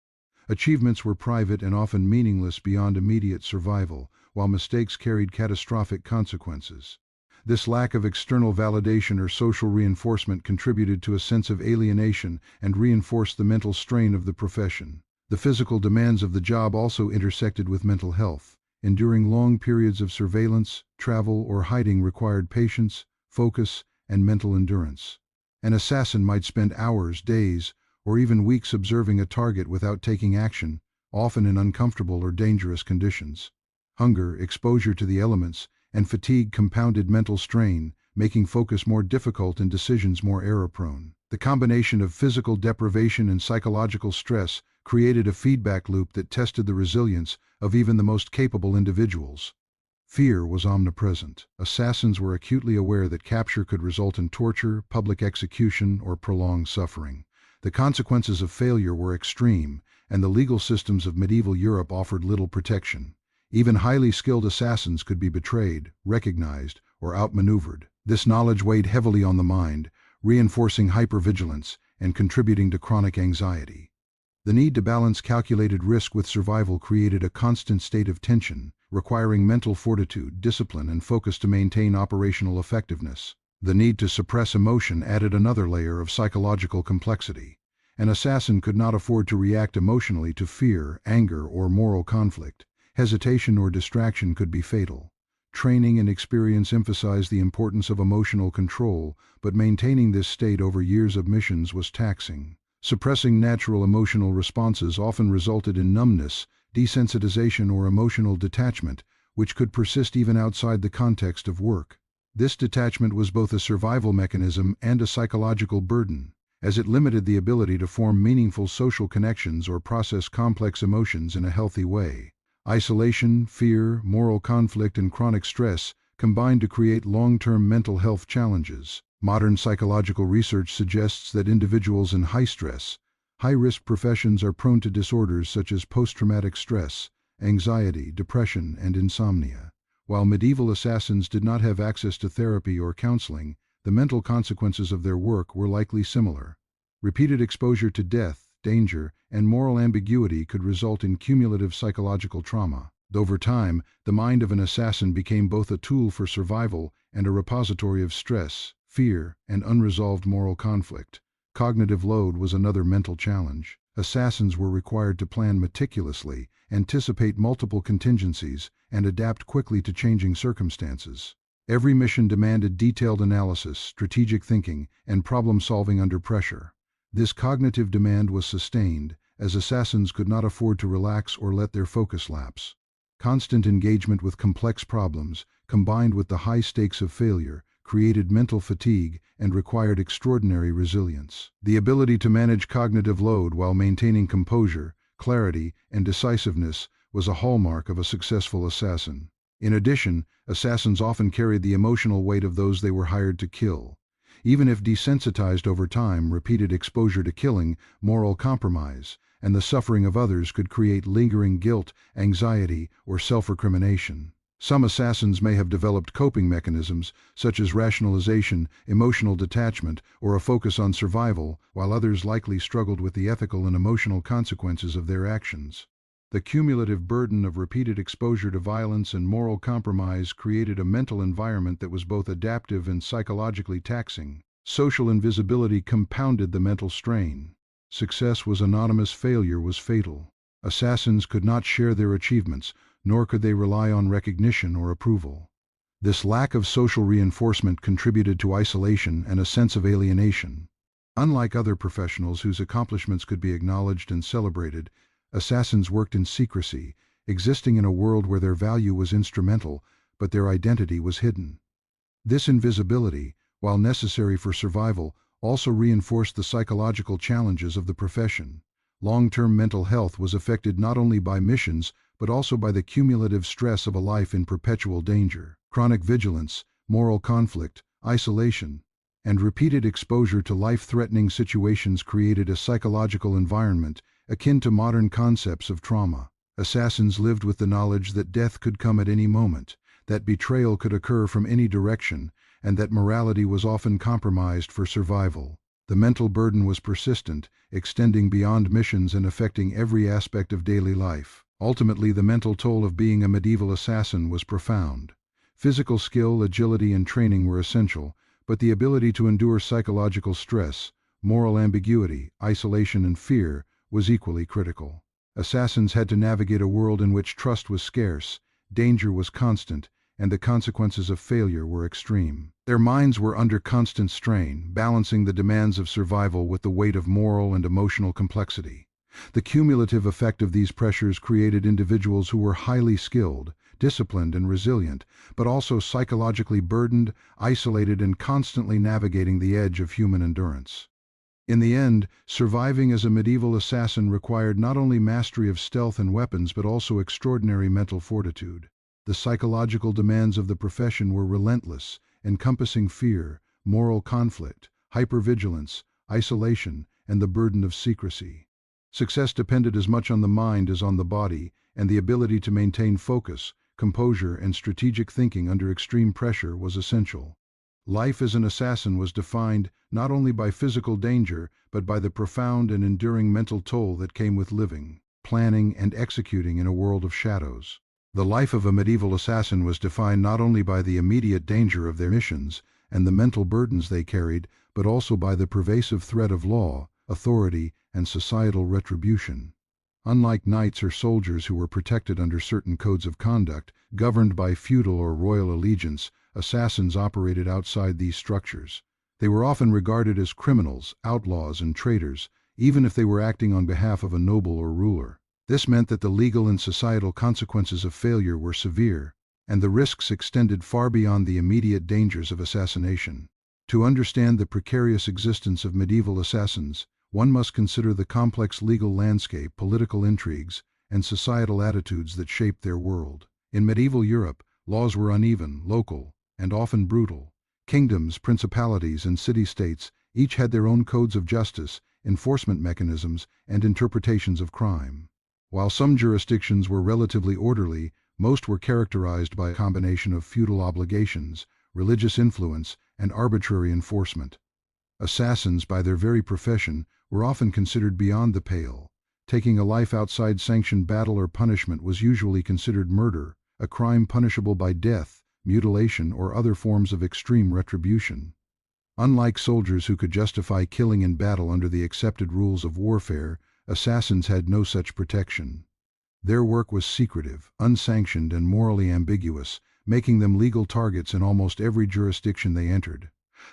Achievements were private and often meaningless beyond immediate survival, while mistakes carried catastrophic consequences. This lack of external validation or social reinforcement contributed to a sense of alienation and reinforced the mental strain of the profession. The physical demands of the job also intersected with mental health. Enduring long periods of surveillance, travel, or hiding required patience, focus, and mental endurance. An assassin might spend hours, days, or even weeks observing a target without taking action, often in uncomfortable or dangerous conditions. Hunger, exposure to the elements, and fatigue compounded mental strain, making focus more difficult and decisions more error-prone. The combination of physical deprivation and psychological stress created a feedback loop that tested the resilience of even the most capable individuals. Fear was omnipresent. Assassins were acutely aware that capture could result in torture, public execution, or prolonged suffering. The consequences of failure were extreme, and the legal systems of medieval Europe offered little protection. Even highly skilled assassins could be betrayed, recognized, or outmaneuvered. This knowledge weighed heavily on the mind, reinforcing hypervigilance and contributing to chronic anxiety. The need to balance calculated risk with survival created a constant state of tension, requiring mental fortitude, discipline, and focus to maintain operational effectiveness. The need to suppress emotion added another layer of psychological complexity. An assassin could not afford to react emotionally to fear, anger, or moral conflict. Hesitation or distraction could be fatal. Training and experience emphasized the importance of emotional control, but maintaining this state over years of missions was taxing. Suppressing natural emotional responses often resulted in numbness, desensitization, or emotional detachment, which could persist even outside the context of work. This detachment was both a survival mechanism and a psychological burden, as it limited the ability to form meaningful social connections or process complex emotions in a healthy way. Isolation, fear, moral conflict, and chronic stress combined to create long-term mental health challenges. Modern psychological research suggests that individuals in high-stress, high-risk professions are prone to disorders such as post-traumatic stress, anxiety, depression, and insomnia. While medieval assassins did not have access to therapy or counseling, the mental consequences of their work were likely similar. Repeated exposure to death, danger, and moral ambiguity could result in cumulative psychological trauma. Over time, the mind of an assassin became both a tool for survival and a repository of stress, fear, and unresolved moral conflict. Cognitive load was another mental challenge. Assassins were required to plan meticulously, anticipate multiple contingencies, and adapt quickly to changing circumstances. Every mission demanded detailed analysis, strategic thinking, and problem-solving under pressure. This cognitive demand was sustained, as assassins could not afford to relax or let their focus lapse. Constant engagement with complex problems, combined with the high stakes of failure, created mental fatigue and required extraordinary resilience. The ability to manage cognitive load while maintaining composure, clarity, and decisiveness was a hallmark of a successful assassin. In addition, assassins often carried the emotional weight of those they were hired to kill. Even if desensitized over time, repeated exposure to killing, moral compromise, and the suffering of others could create lingering guilt, anxiety, or self-recrimination. Some assassins may have developed coping mechanisms, such as rationalization, emotional detachment, or a focus on survival, while others likely struggled with the ethical and emotional consequences of their actions. The cumulative burden of repeated exposure to violence and moral compromise created a mental environment that was both adaptive and psychologically taxing. Social invisibility compounded the mental strain. Success was anonymous, failure was fatal. Assassins could not share their achievements, nor could they rely on recognition or approval. This lack of social reinforcement contributed to isolation and a sense of alienation. Unlike other professionals whose accomplishments could be acknowledged and celebrated, assassins worked in secrecy, existing in a world where their value was instrumental, but their identity was hidden. This invisibility, while necessary for survival, also reinforced the psychological challenges of the profession. Long-term mental health was affected not only by missions, but also by the cumulative stress of a life in perpetual danger. Chronic vigilance, moral conflict, isolation, and repeated exposure to life-threatening situations created a psychological environment akin to modern concepts of trauma. Assassins lived with the knowledge that death could come at any moment, that betrayal could occur from any direction, and that morality was often compromised for survival. The mental burden was persistent, extending beyond missions and affecting every aspect of daily life. Ultimately, the mental toll of being a medieval assassin was profound. Physical skill, agility, and training were essential, but the ability to endure psychological stress, moral ambiguity, isolation, and fear was equally critical. Assassins had to navigate a world in which trust was scarce, danger was constant, and the consequences of failure were extreme. Their minds were under constant strain, balancing the demands of survival with the weight of moral and emotional complexity. The cumulative effect of these pressures created individuals who were highly skilled, disciplined, and resilient, but also psychologically burdened, isolated, and constantly navigating the edge of human endurance. In the end, surviving as a medieval assassin required not only mastery of stealth and weapons, but also extraordinary mental fortitude. The psychological demands of the profession were relentless, encompassing fear, moral conflict, hypervigilance, isolation, and the burden of secrecy. Success depended as much on the mind as on the body, and the ability to maintain focus, composure, and strategic thinking under extreme pressure was essential. Life as an assassin was defined not only by physical danger, but by the profound and enduring mental toll that came with living, planning, and executing in a world of shadows. The life of a medieval assassin was defined not only by the immediate danger of their missions and the mental burdens they carried, but also by the pervasive threat of law, authority, and societal retribution. Unlike knights or soldiers who were protected under certain codes of conduct, governed by feudal or royal allegiance, assassins operated outside these structures. They were often regarded as criminals, outlaws, and traitors, even if they were acting on behalf of a noble or ruler. This meant that the legal and societal consequences of failure were severe, and the risks extended far beyond the immediate dangers of assassination. To understand the precarious existence of medieval assassins, one must consider the complex legal landscape, political intrigues, and societal attitudes that shaped their world. In medieval Europe, laws were uneven, local, and often brutal. Kingdoms, principalities, and city-states each had their own codes of justice, enforcement mechanisms, and interpretations of crime. While some jurisdictions were relatively orderly, most were characterized by a combination of feudal obligations, religious influence, and arbitrary enforcement. Assassins, by their very profession, were often considered beyond the pale. Taking a life outside sanctioned battle or punishment was usually considered murder, a crime punishable by death, mutilation, or other forms of extreme retribution. Unlike soldiers who could justify killing in battle under the accepted rules of warfare, assassins had no such protection. Their work was secretive, unsanctioned, and morally ambiguous, making them legal targets in almost every jurisdiction they entered.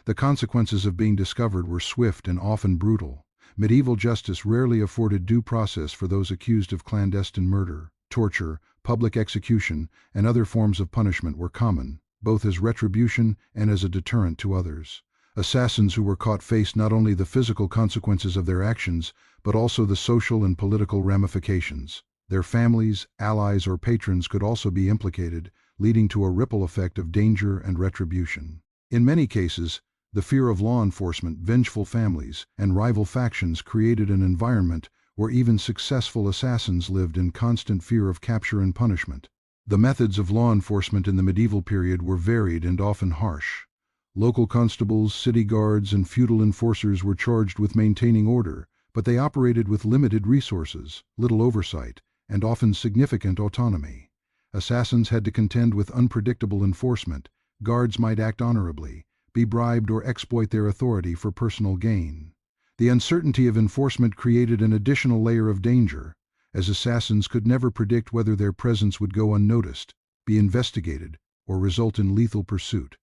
The consequences of being discovered were swift and often brutal. Medieval justice rarely afforded due process for those accused of clandestine murder. Torture, public execution, and other forms of punishment were common, both as retribution and as a deterrent to others. Assassins who were caught faced not only the physical consequences of their actions, but also the social and political ramifications. Their families, allies, or patrons could also be implicated, leading to a ripple effect of danger and retribution. In many cases, the fear of law enforcement, vengeful families, and rival factions created an environment where even successful assassins lived in constant fear of capture and punishment. The methods of law enforcement in the medieval period were varied and often harsh. Local constables, city guards, and feudal enforcers were charged with maintaining order, but they operated with limited resources, little oversight, and often significant autonomy. Assassins had to contend with unpredictable enforcement. Guards might act honorably, be bribed, or exploit their authority for personal gain. The uncertainty of enforcement created an additional layer of danger, as assassins could never predict whether their presence would go unnoticed, be investigated, or result in lethal pursuit.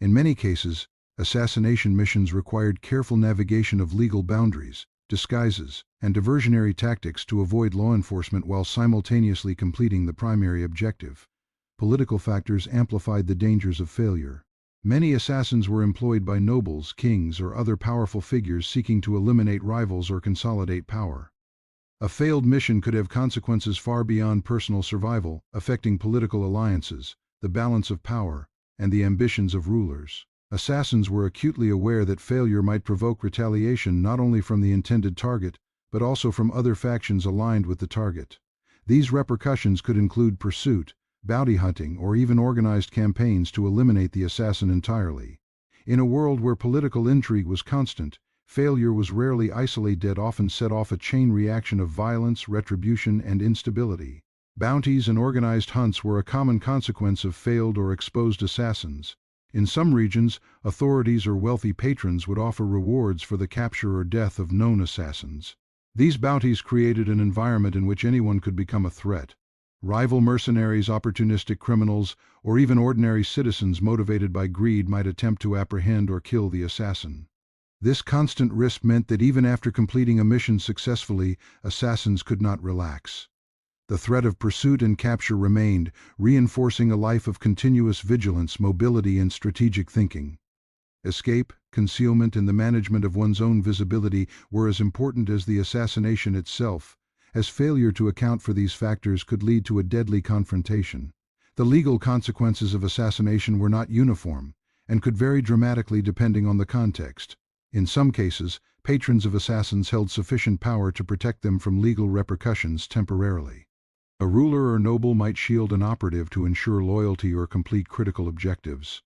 In many cases, assassination missions required careful navigation of legal boundaries, disguises, and diversionary tactics to avoid law enforcement while simultaneously completing the primary objective. Political factors amplified the dangers of failure. Many assassins were employed by nobles, kings, or other powerful figures seeking to eliminate rivals or consolidate power. A failed mission could have consequences far beyond personal survival, affecting political alliances, the balance of power, and the ambitions of rulers. Assassins were acutely aware that failure might provoke retaliation not only from the intended target, but also from other factions aligned with the target. These repercussions could include pursuit, bounty hunting, or even organized campaigns to eliminate the assassin entirely. In a world where political intrigue was constant, failure was rarely isolated, it often set off a chain reaction of violence, retribution, and instability. Bounties and organized hunts were a common consequence of failed or exposed assassins. In some regions, authorities or wealthy patrons would offer rewards for the capture or death of known assassins. These bounties created an environment in which anyone could become a threat. Rival mercenaries, opportunistic criminals, or even ordinary citizens motivated by greed might attempt to apprehend or kill the assassin. This constant risk meant that even after completing a mission successfully, assassins could not relax. The threat of pursuit and capture remained, reinforcing a life of continuous vigilance, mobility, and strategic thinking. Escape, concealment, and the management of one's own visibility were as important as the assassination itself, as failure to account for these factors could lead to a deadly confrontation. The legal consequences of assassination were not uniform, and could vary dramatically depending on the context. In some cases, patrons of assassins held sufficient power to protect them from legal repercussions temporarily. A ruler or noble might shield an operative to ensure loyalty or complete critical objectives.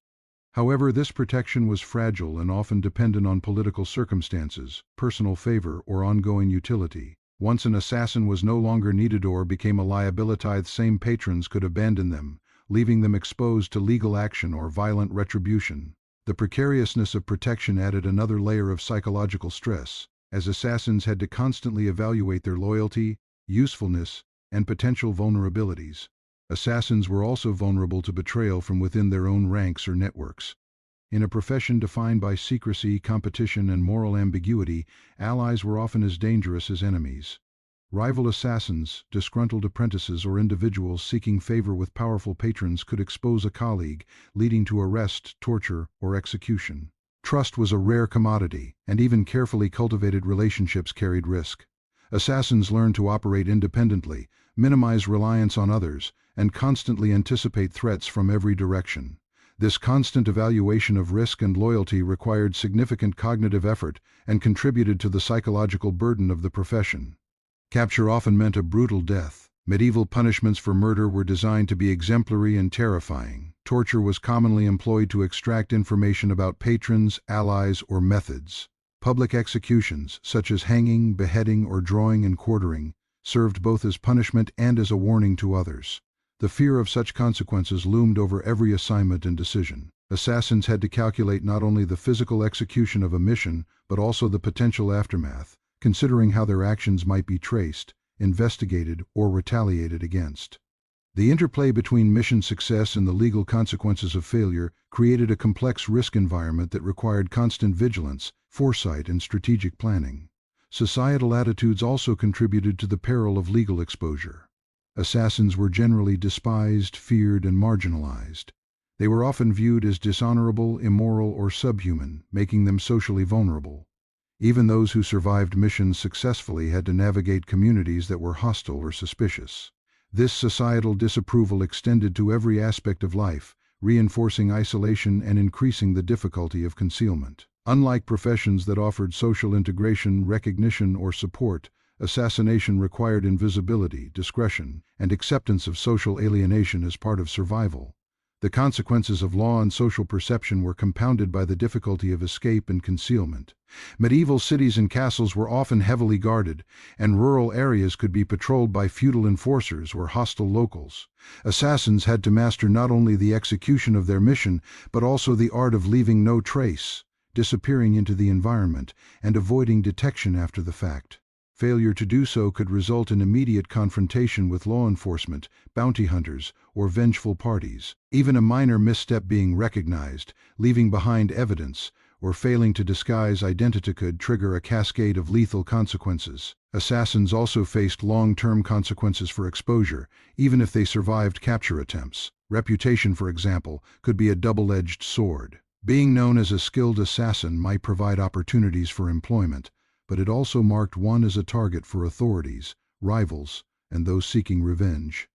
However, this protection was fragile and often dependent on political circumstances, personal favor, or ongoing utility. Once an assassin was no longer needed or became a liability, the same patrons could abandon them, leaving them exposed to legal action or violent retribution. The precariousness of protection added another layer of psychological stress, as assassins had to constantly evaluate their loyalty, usefulness, and potential vulnerabilities. Assassins were also vulnerable to betrayal from within their own ranks or networks. In a profession defined by secrecy, competition, and moral ambiguity, allies were often as dangerous as enemies. Rival assassins, disgruntled apprentices, or individuals seeking favor with powerful patrons could expose a colleague, leading to arrest, torture, or execution. Trust was a rare commodity, and even carefully cultivated relationships carried risk. Assassins learned to operate independently, minimize reliance on others, and constantly anticipate threats from every direction. This constant evaluation of risk and loyalty required significant cognitive effort and contributed to the psychological burden of the profession. Capture often meant a brutal death. Medieval punishments for murder were designed to be exemplary and terrifying. Torture was commonly employed to extract information about patrons, allies, or methods. Public executions, such as hanging, beheading, or drawing and quartering, served both as punishment and as a warning to others. The fear of such consequences loomed over every assignment and decision. Assassins had to calculate not only the physical execution of a mission, but also the potential aftermath, considering how their actions might be traced, investigated, or retaliated against. The interplay between mission success and the legal consequences of failure created a complex risk environment that required constant vigilance, foresight, and strategic planning. Societal attitudes also contributed to the peril of legal exposure. Assassins were generally despised, feared, and marginalized. They were often viewed as dishonorable, immoral, or subhuman, making them socially vulnerable. Even those who survived missions successfully had to navigate communities that were hostile or suspicious. This societal disapproval extended to every aspect of life, reinforcing isolation and increasing the difficulty of concealment. Unlike professions that offered social integration, recognition, or support, assassination required invisibility, discretion, and acceptance of social alienation as part of survival. The consequences of law and social perception were compounded by the difficulty of escape and concealment. Medieval cities and castles were often heavily guarded, and rural areas could be patrolled by feudal enforcers or hostile locals. Assassins had to master not only the execution of their mission, but also the art of leaving no trace, disappearing into the environment, and avoiding detection after the fact. Failure to do so could result in immediate confrontation with law enforcement, bounty hunters, or vengeful parties. Even a minor misstep being recognized, leaving behind evidence, or failing to disguise identity could trigger a cascade of lethal consequences. Assassins also faced long-term consequences for exposure, even if they survived capture attempts. Reputation, for example, could be a double-edged sword. Being known as a skilled assassin might provide opportunities for employment, but it also marked one as a target for authorities, rivals, and those seeking revenge.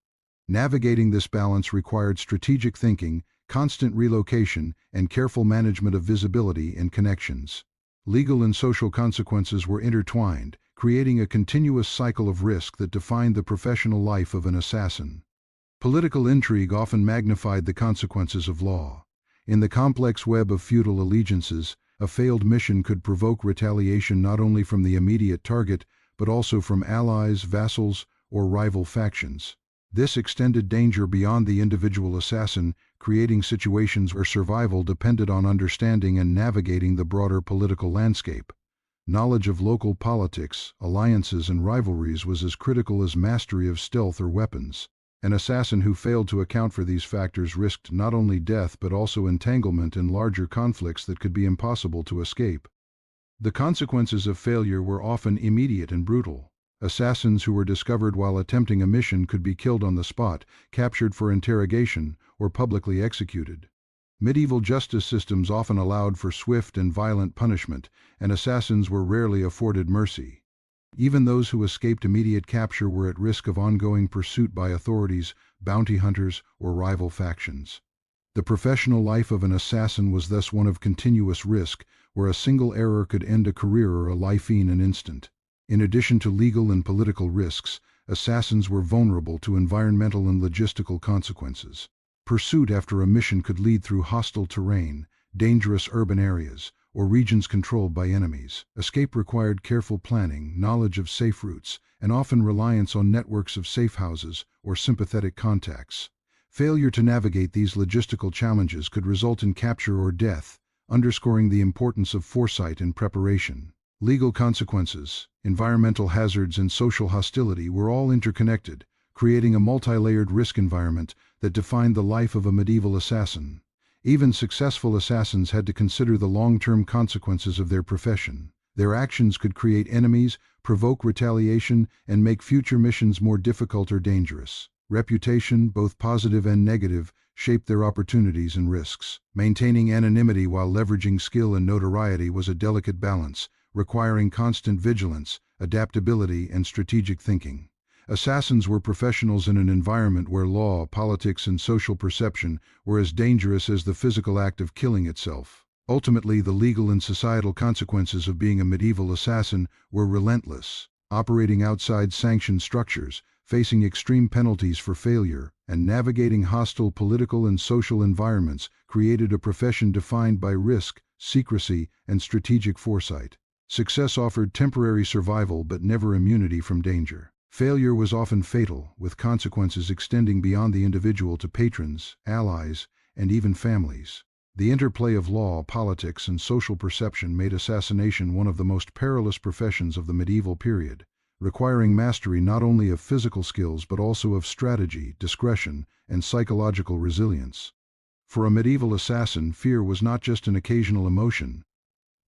Navigating this balance required strategic thinking, constant relocation, and careful management of visibility and connections. Legal and social consequences were intertwined, creating a continuous cycle of risk that defined the professional life of an assassin. Political intrigue often magnified the consequences of law. In the complex web of feudal allegiances, a failed mission could provoke retaliation not only from the immediate target, but also from allies, vassals, or rival factions. This extended danger beyond the individual assassin, creating situations where survival depended on understanding and navigating the broader political landscape. Knowledge of local politics, alliances, and rivalries was as critical as mastery of stealth or weapons. An assassin who failed to account for these factors risked not only death but also entanglement in larger conflicts that could be impossible to escape. The consequences of failure were often immediate and brutal. Assassins who were discovered while attempting a mission could be killed on the spot, captured for interrogation, or publicly executed. Medieval justice systems often allowed for swift and violent punishment, and assassins were rarely afforded mercy. Even those who escaped immediate capture were at risk of ongoing pursuit by authorities, bounty hunters, or rival factions. The professional life of an assassin was thus one of continuous risk, where a single error could end a career or a life in an instant. In addition to legal and political risks, assassins were vulnerable to environmental and logistical consequences. Pursuit after a mission could lead through hostile terrain, dangerous urban areas, or regions controlled by enemies. Escape required careful planning, knowledge of safe routes, and often reliance on networks of safe houses or sympathetic contacts. Failure to navigate these logistical challenges could result in capture or death, underscoring the importance of foresight and preparation. Legal consequences, environmental hazards, and social hostility were all interconnected, creating a multi-layered risk environment that defined the life of a medieval assassin. Even successful assassins had to consider the long-term consequences of their profession. Their actions could create enemies, provoke retaliation, and make future missions more difficult or dangerous. Reputation, both positive and negative, shaped their opportunities and risks. Maintaining anonymity while leveraging skill and notoriety was a delicate balance, requiring constant vigilance, adaptability, and strategic thinking. Assassins were professionals in an environment where law, politics, and social perception were as dangerous as the physical act of killing itself. Ultimately, the legal and societal consequences of being a medieval assassin were relentless. Operating outside sanctioned structures, facing extreme penalties for failure, and navigating hostile political and social environments created a profession defined by risk, secrecy, and strategic foresight. Success offered temporary survival but never immunity from danger. Failure was often fatal, with consequences extending beyond the individual to patrons, allies, and even families. The interplay of law, politics, and social perception made assassination one of the most perilous professions of the medieval period, requiring mastery not only of physical skills but also of strategy, discretion, and psychological resilience. For a medieval assassin, fear was not just an occasional emotion.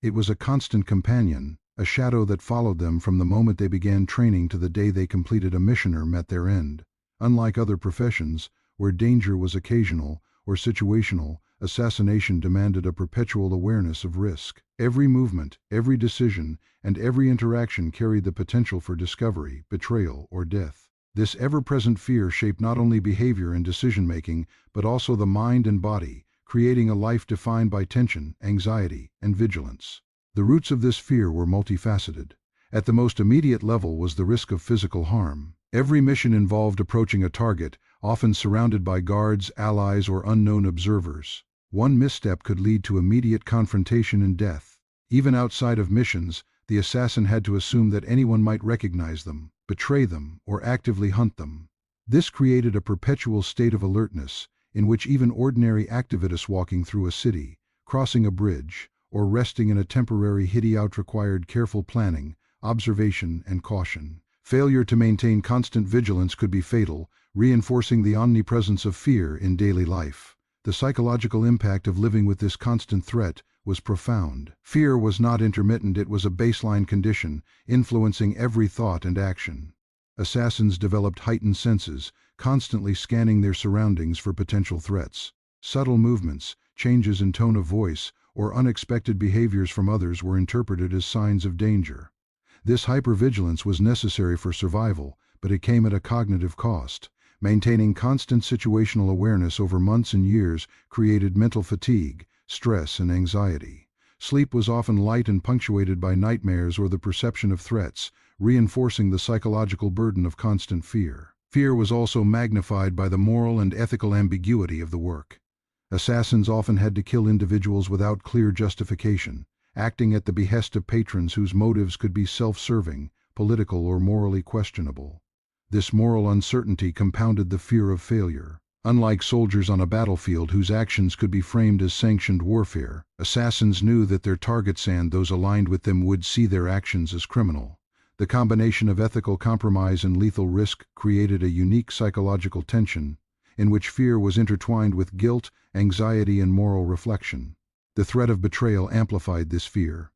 It was a constant companion, a shadow that followed them from the moment they began training to the day they completed a mission or met their end. Unlike other professions, where danger was occasional or situational, assassination demanded a perpetual awareness of risk. Every movement, every decision, and every interaction carried the potential for discovery, betrayal, or death. This ever-present fear shaped not only behavior and decision-making, but also the mind and body, creating a life defined by tension, anxiety, and vigilance. The roots of this fear were multifaceted. At the most immediate level was the risk of physical harm. Every mission involved approaching a target, often surrounded by guards, allies, or unknown observers. One misstep could lead to immediate confrontation and death. Even outside of missions, the assassin had to assume that anyone might recognize them, betray them, or actively hunt them. This created a perpetual state of alertness, in which even ordinary activists walking through a city, crossing a bridge, or resting in a temporary hideout required careful planning, observation, and caution. Failure to maintain constant vigilance could be fatal, reinforcing the omnipresence of fear in daily life. The psychological impact of living with this constant threat was profound. Fear was not intermittent, it was a baseline condition, influencing every thought and action. Assassins developed heightened senses, constantly scanning their surroundings for potential threats. Subtle movements, changes in tone of voice, or unexpected behaviors from others were interpreted as signs of danger. This hypervigilance was necessary for survival, but it came at a cognitive cost. Maintaining constant situational awareness over months and years created mental fatigue, stress, and anxiety. Sleep was often light and punctuated by nightmares or the perception of threats, reinforcing the psychological burden of constant fear. Fear was also magnified by the moral and ethical ambiguity of the work. Assassins often had to kill individuals without clear justification, acting at the behest of patrons whose motives could be self-serving, political, or morally questionable. This moral uncertainty compounded the fear of failure. Unlike soldiers on a battlefield whose actions could be framed as sanctioned warfare, assassins knew that their targets and those aligned with them would see their actions as criminal. The combination of ethical compromise and lethal risk created a unique psychological tension, in which fear was intertwined with guilt, anxiety, and moral reflection. The threat of betrayal amplified this fear.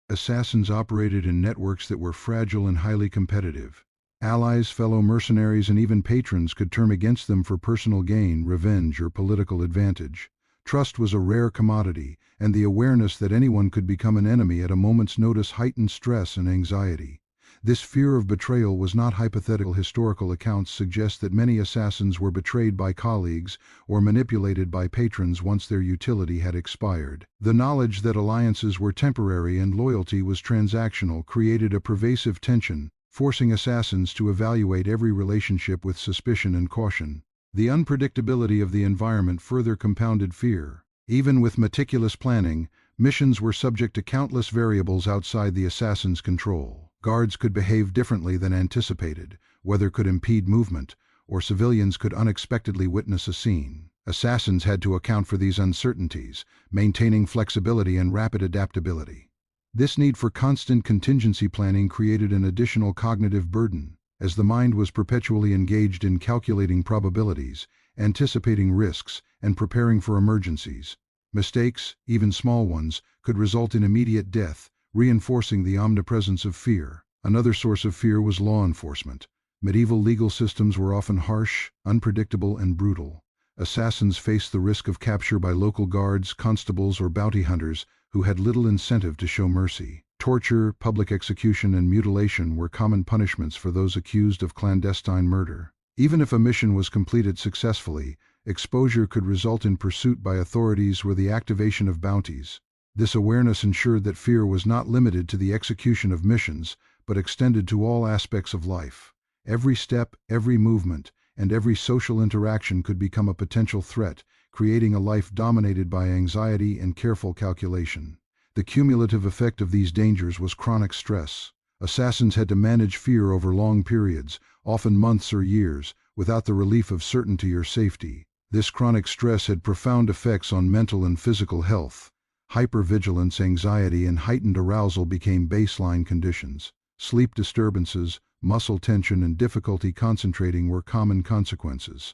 Assassins operated in networks that were fragile and highly competitive. Allies, fellow mercenaries, and even patrons could turn against them for personal gain, revenge, or political advantage. Trust was a rare commodity, and the awareness that anyone could become an enemy at a moment's notice heightened stress and anxiety. This fear of betrayal was not hypothetical. Historical accounts suggest that many assassins were betrayed by colleagues or manipulated by patrons once their utility had expired. The knowledge that alliances were temporary and loyalty was transactional created a pervasive tension, forcing assassins to evaluate every relationship with suspicion and caution. The unpredictability of the environment further compounded fear. Even with meticulous planning, missions were subject to countless variables outside the assassin's control. Guards could behave differently than anticipated, weather could impede movement, or civilians could unexpectedly witness a scene. Assassins had to account for these uncertainties, maintaining flexibility and rapid adaptability. This need for constant contingency planning created an additional cognitive burden, as the mind was perpetually engaged in calculating probabilities, anticipating risks, and preparing for emergencies. Mistakes, even small ones, could result in immediate death, reinforcing the omnipresence of fear. Another source of fear was law enforcement. Medieval legal systems were often harsh, unpredictable, and brutal. Assassins faced the risk of capture by local guards, constables, or bounty hunters who had little incentive to show mercy. Torture, public execution, and mutilation were common punishments for those accused of clandestine murder. Even if a mission was completed successfully, exposure could result in pursuit by authorities or the activation of bounties. This awareness ensured that fear was not limited to the execution of missions, but extended to all aspects of life. Every step, every movement, and every social interaction could become a potential threat, creating a life dominated by anxiety and careful calculation. The cumulative effect of these dangers was chronic stress. Assassins had to manage fear over long periods, often months or years, without the relief of certainty or safety. This chronic stress had profound effects on mental and physical health. Hypervigilance, anxiety, and heightened arousal became baseline conditions. Sleep disturbances, muscle tension, and difficulty concentrating were common consequences.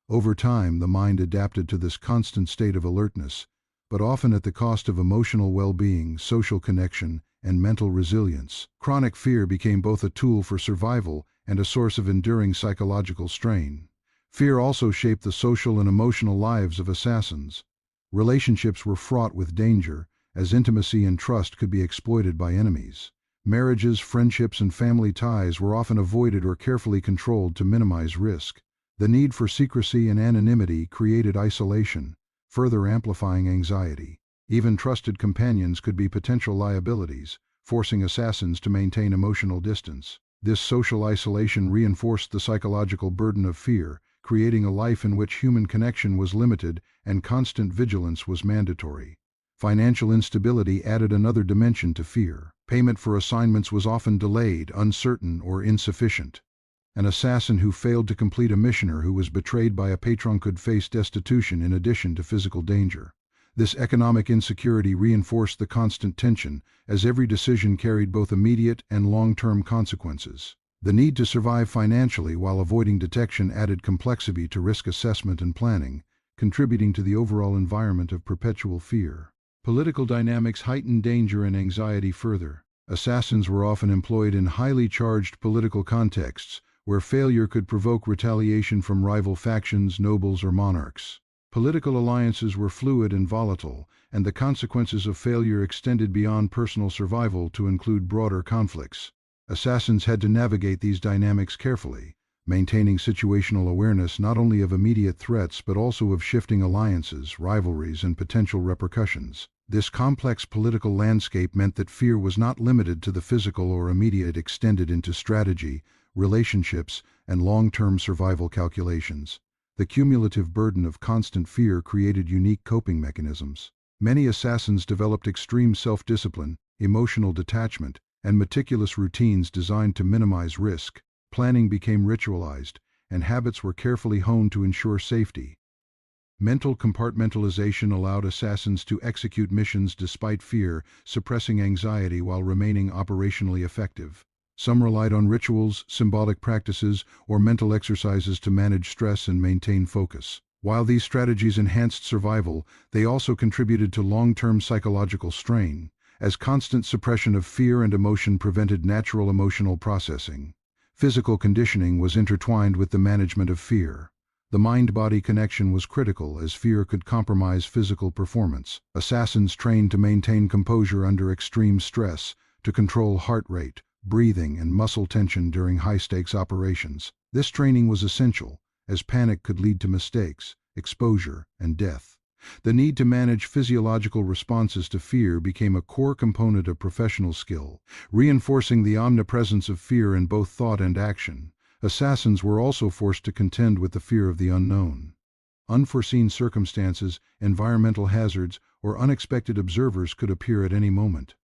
Over time, the mind adapted to this constant state of alertness, but often at the cost of emotional well-being, social connection, and mental resilience. Chronic fear became both a tool for survival and a source of enduring psychological strain. Fear also shaped the social and emotional lives of assassins. Relationships were fraught with danger, as intimacy and trust could be exploited by enemies. Marriages, friendships, and family ties were often avoided or carefully controlled to minimize risk. The need for secrecy and anonymity created isolation, further amplifying anxiety. Even trusted companions could be potential liabilities, forcing assassins to maintain emotional distance. This social isolation reinforced the psychological burden of fear, creating a life in which human connection was limited and constant vigilance was mandatory. Financial instability added another dimension to fear. Payment for assignments was often delayed, uncertain, or insufficient. An assassin who failed to complete a mission or who was betrayed by a patron could face destitution in addition to physical danger. This economic insecurity reinforced the constant tension, as every decision carried both immediate and long-term consequences. The need to survive financially while avoiding detection added complexity to risk assessment and planning, contributing to the overall environment of perpetual fear. Political dynamics heightened danger and anxiety further. Assassins were often employed in highly charged political contexts, where failure could provoke retaliation from rival factions, nobles, or monarchs. Political alliances were fluid and volatile, and the consequences of failure extended beyond personal survival to include broader conflicts. Assassins had to navigate these dynamics carefully, maintaining situational awareness not only of immediate threats but also of shifting alliances, rivalries, and potential repercussions. This complex political landscape meant that fear was not limited to the physical or immediate. It extended into strategy, relationships, and long-term survival calculations. The cumulative burden of constant fear created unique coping mechanisms. Many assassins developed extreme self-discipline, emotional detachment, and meticulous routines designed to minimize risk. Planning became ritualized, and habits were carefully honed to ensure safety. Mental compartmentalization allowed assassins to execute missions despite fear, suppressing anxiety while remaining operationally effective. Some relied on rituals, symbolic practices, or mental exercises to manage stress and maintain focus. While these strategies enhanced survival, they also contributed to long-term psychological strain, as constant suppression of fear and emotion prevented natural emotional processing. Physical conditioning was intertwined with the management of fear. The mind-body connection was critical, as fear could compromise physical performance. Assassins trained to maintain composure under extreme stress, to control heart rate, breathing, and muscle tension during high-stakes operations. This training was essential, as panic could lead to mistakes, exposure, and death. The need to manage physiological responses to fear became a core component of professional skill, reinforcing the omnipresence of fear in both thought and action. Assassins were also forced to contend with the fear of the unknown. Unforeseen circumstances, environmental hazards, or unexpected observers could appear at any moment.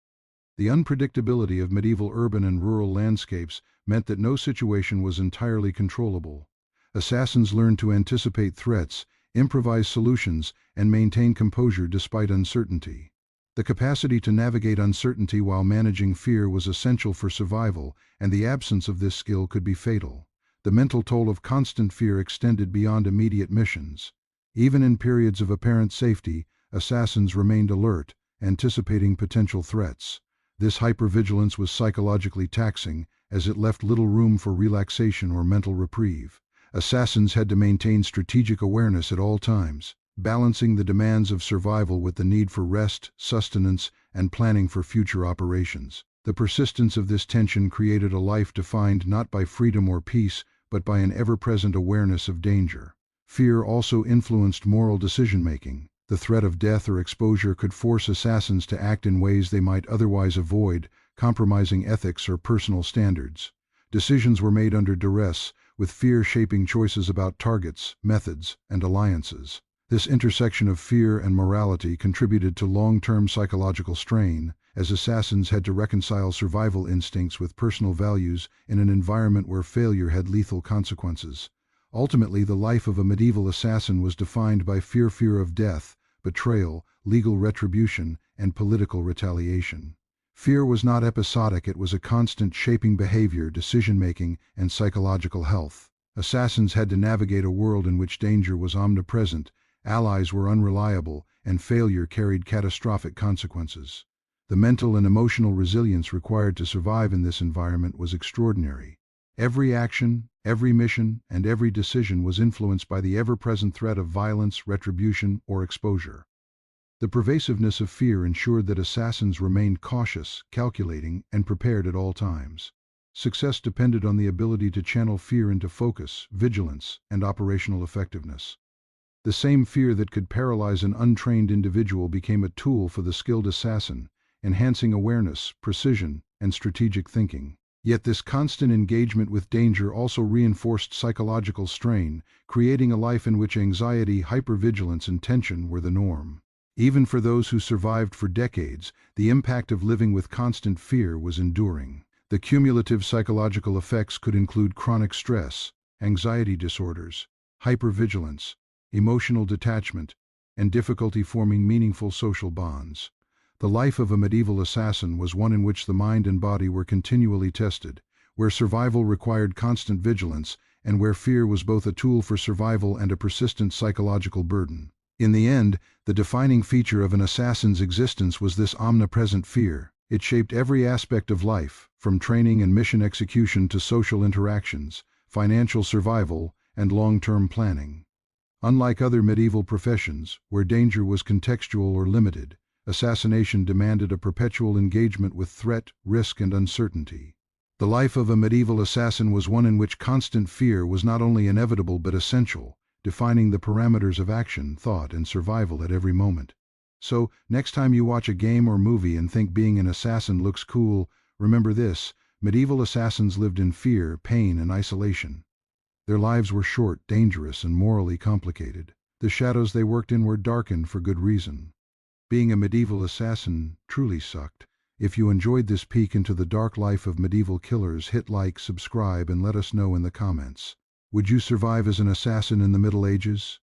The unpredictability of medieval urban and rural landscapes meant that no situation was entirely controllable. Assassins learned to anticipate threats, improvise solutions, and maintain composure despite uncertainty. The capacity to navigate uncertainty while managing fear was essential for survival, and the absence of this skill could be fatal. The mental toll of constant fear extended beyond immediate missions. Even in periods of apparent safety, assassins remained alert, anticipating potential threats. This hypervigilance was psychologically taxing, as it left little room for relaxation or mental reprieve. Assassins had to maintain strategic awareness at all times, balancing the demands of survival with the need for rest, sustenance, and planning for future operations. The persistence of this tension created a life defined not by freedom or peace, but by an ever-present awareness of danger. Fear also influenced moral decision-making. The threat of death or exposure could force assassins to act in ways they might otherwise avoid, compromising ethics or personal standards. Decisions were made under duress, with fear shaping choices about targets, methods, and alliances. This intersection of fear and morality contributed to long-term psychological strain, as assassins had to reconcile survival instincts with personal values in an environment where failure had lethal consequences. Ultimately, the life of a medieval assassin was defined by fear of death, betrayal, legal retribution, and political retaliation. Fear was not episodic, it was a constant, shaping behavior, decision-making, and psychological health. Assassins had to navigate a world in which danger was omnipresent, allies were unreliable, and failure carried catastrophic consequences. The mental and emotional resilience required to survive in this environment was extraordinary. Every action, every mission, and every decision was influenced by the ever-present threat of violence, retribution, or exposure. The pervasiveness of fear ensured that assassins remained cautious, calculating, and prepared at all times. Success depended on the ability to channel fear into focus, vigilance, and operational effectiveness. The same fear that could paralyze an untrained individual became a tool for the skilled assassin, enhancing awareness, precision, and strategic thinking. Yet this constant engagement with danger also reinforced psychological strain, creating a life in which anxiety, hypervigilance, and tension were the norm. Even for those who survived for decades, the impact of living with constant fear was enduring. The cumulative psychological effects could include chronic stress, anxiety disorders, hypervigilance, emotional detachment, and difficulty forming meaningful social bonds. The life of a medieval assassin was one in which the mind and body were continually tested, where survival required constant vigilance, and where fear was both a tool for survival and a persistent psychological burden. In the end, the defining feature of an assassin's existence was this omnipresent fear. It shaped every aspect of life, from training and mission execution to social interactions, financial survival, and long-term planning. Unlike other medieval professions, where danger was contextual or limited, assassination demanded a perpetual engagement with threat, risk, and uncertainty. The life of a medieval assassin was one in which constant fear was not only inevitable but essential, defining the parameters of action, thought, and survival at every moment. So, next time you watch a game or movie and think being an assassin looks cool, remember this: medieval assassins lived in fear, pain, and isolation. Their lives were short, dangerous, and morally complicated. The shadows they worked in were darkened for good reason. Being a medieval assassin truly sucked. If you enjoyed this peek into the dark life of medieval killers, hit like, subscribe, and let us know in the comments. Would you survive as an assassin in the Middle Ages?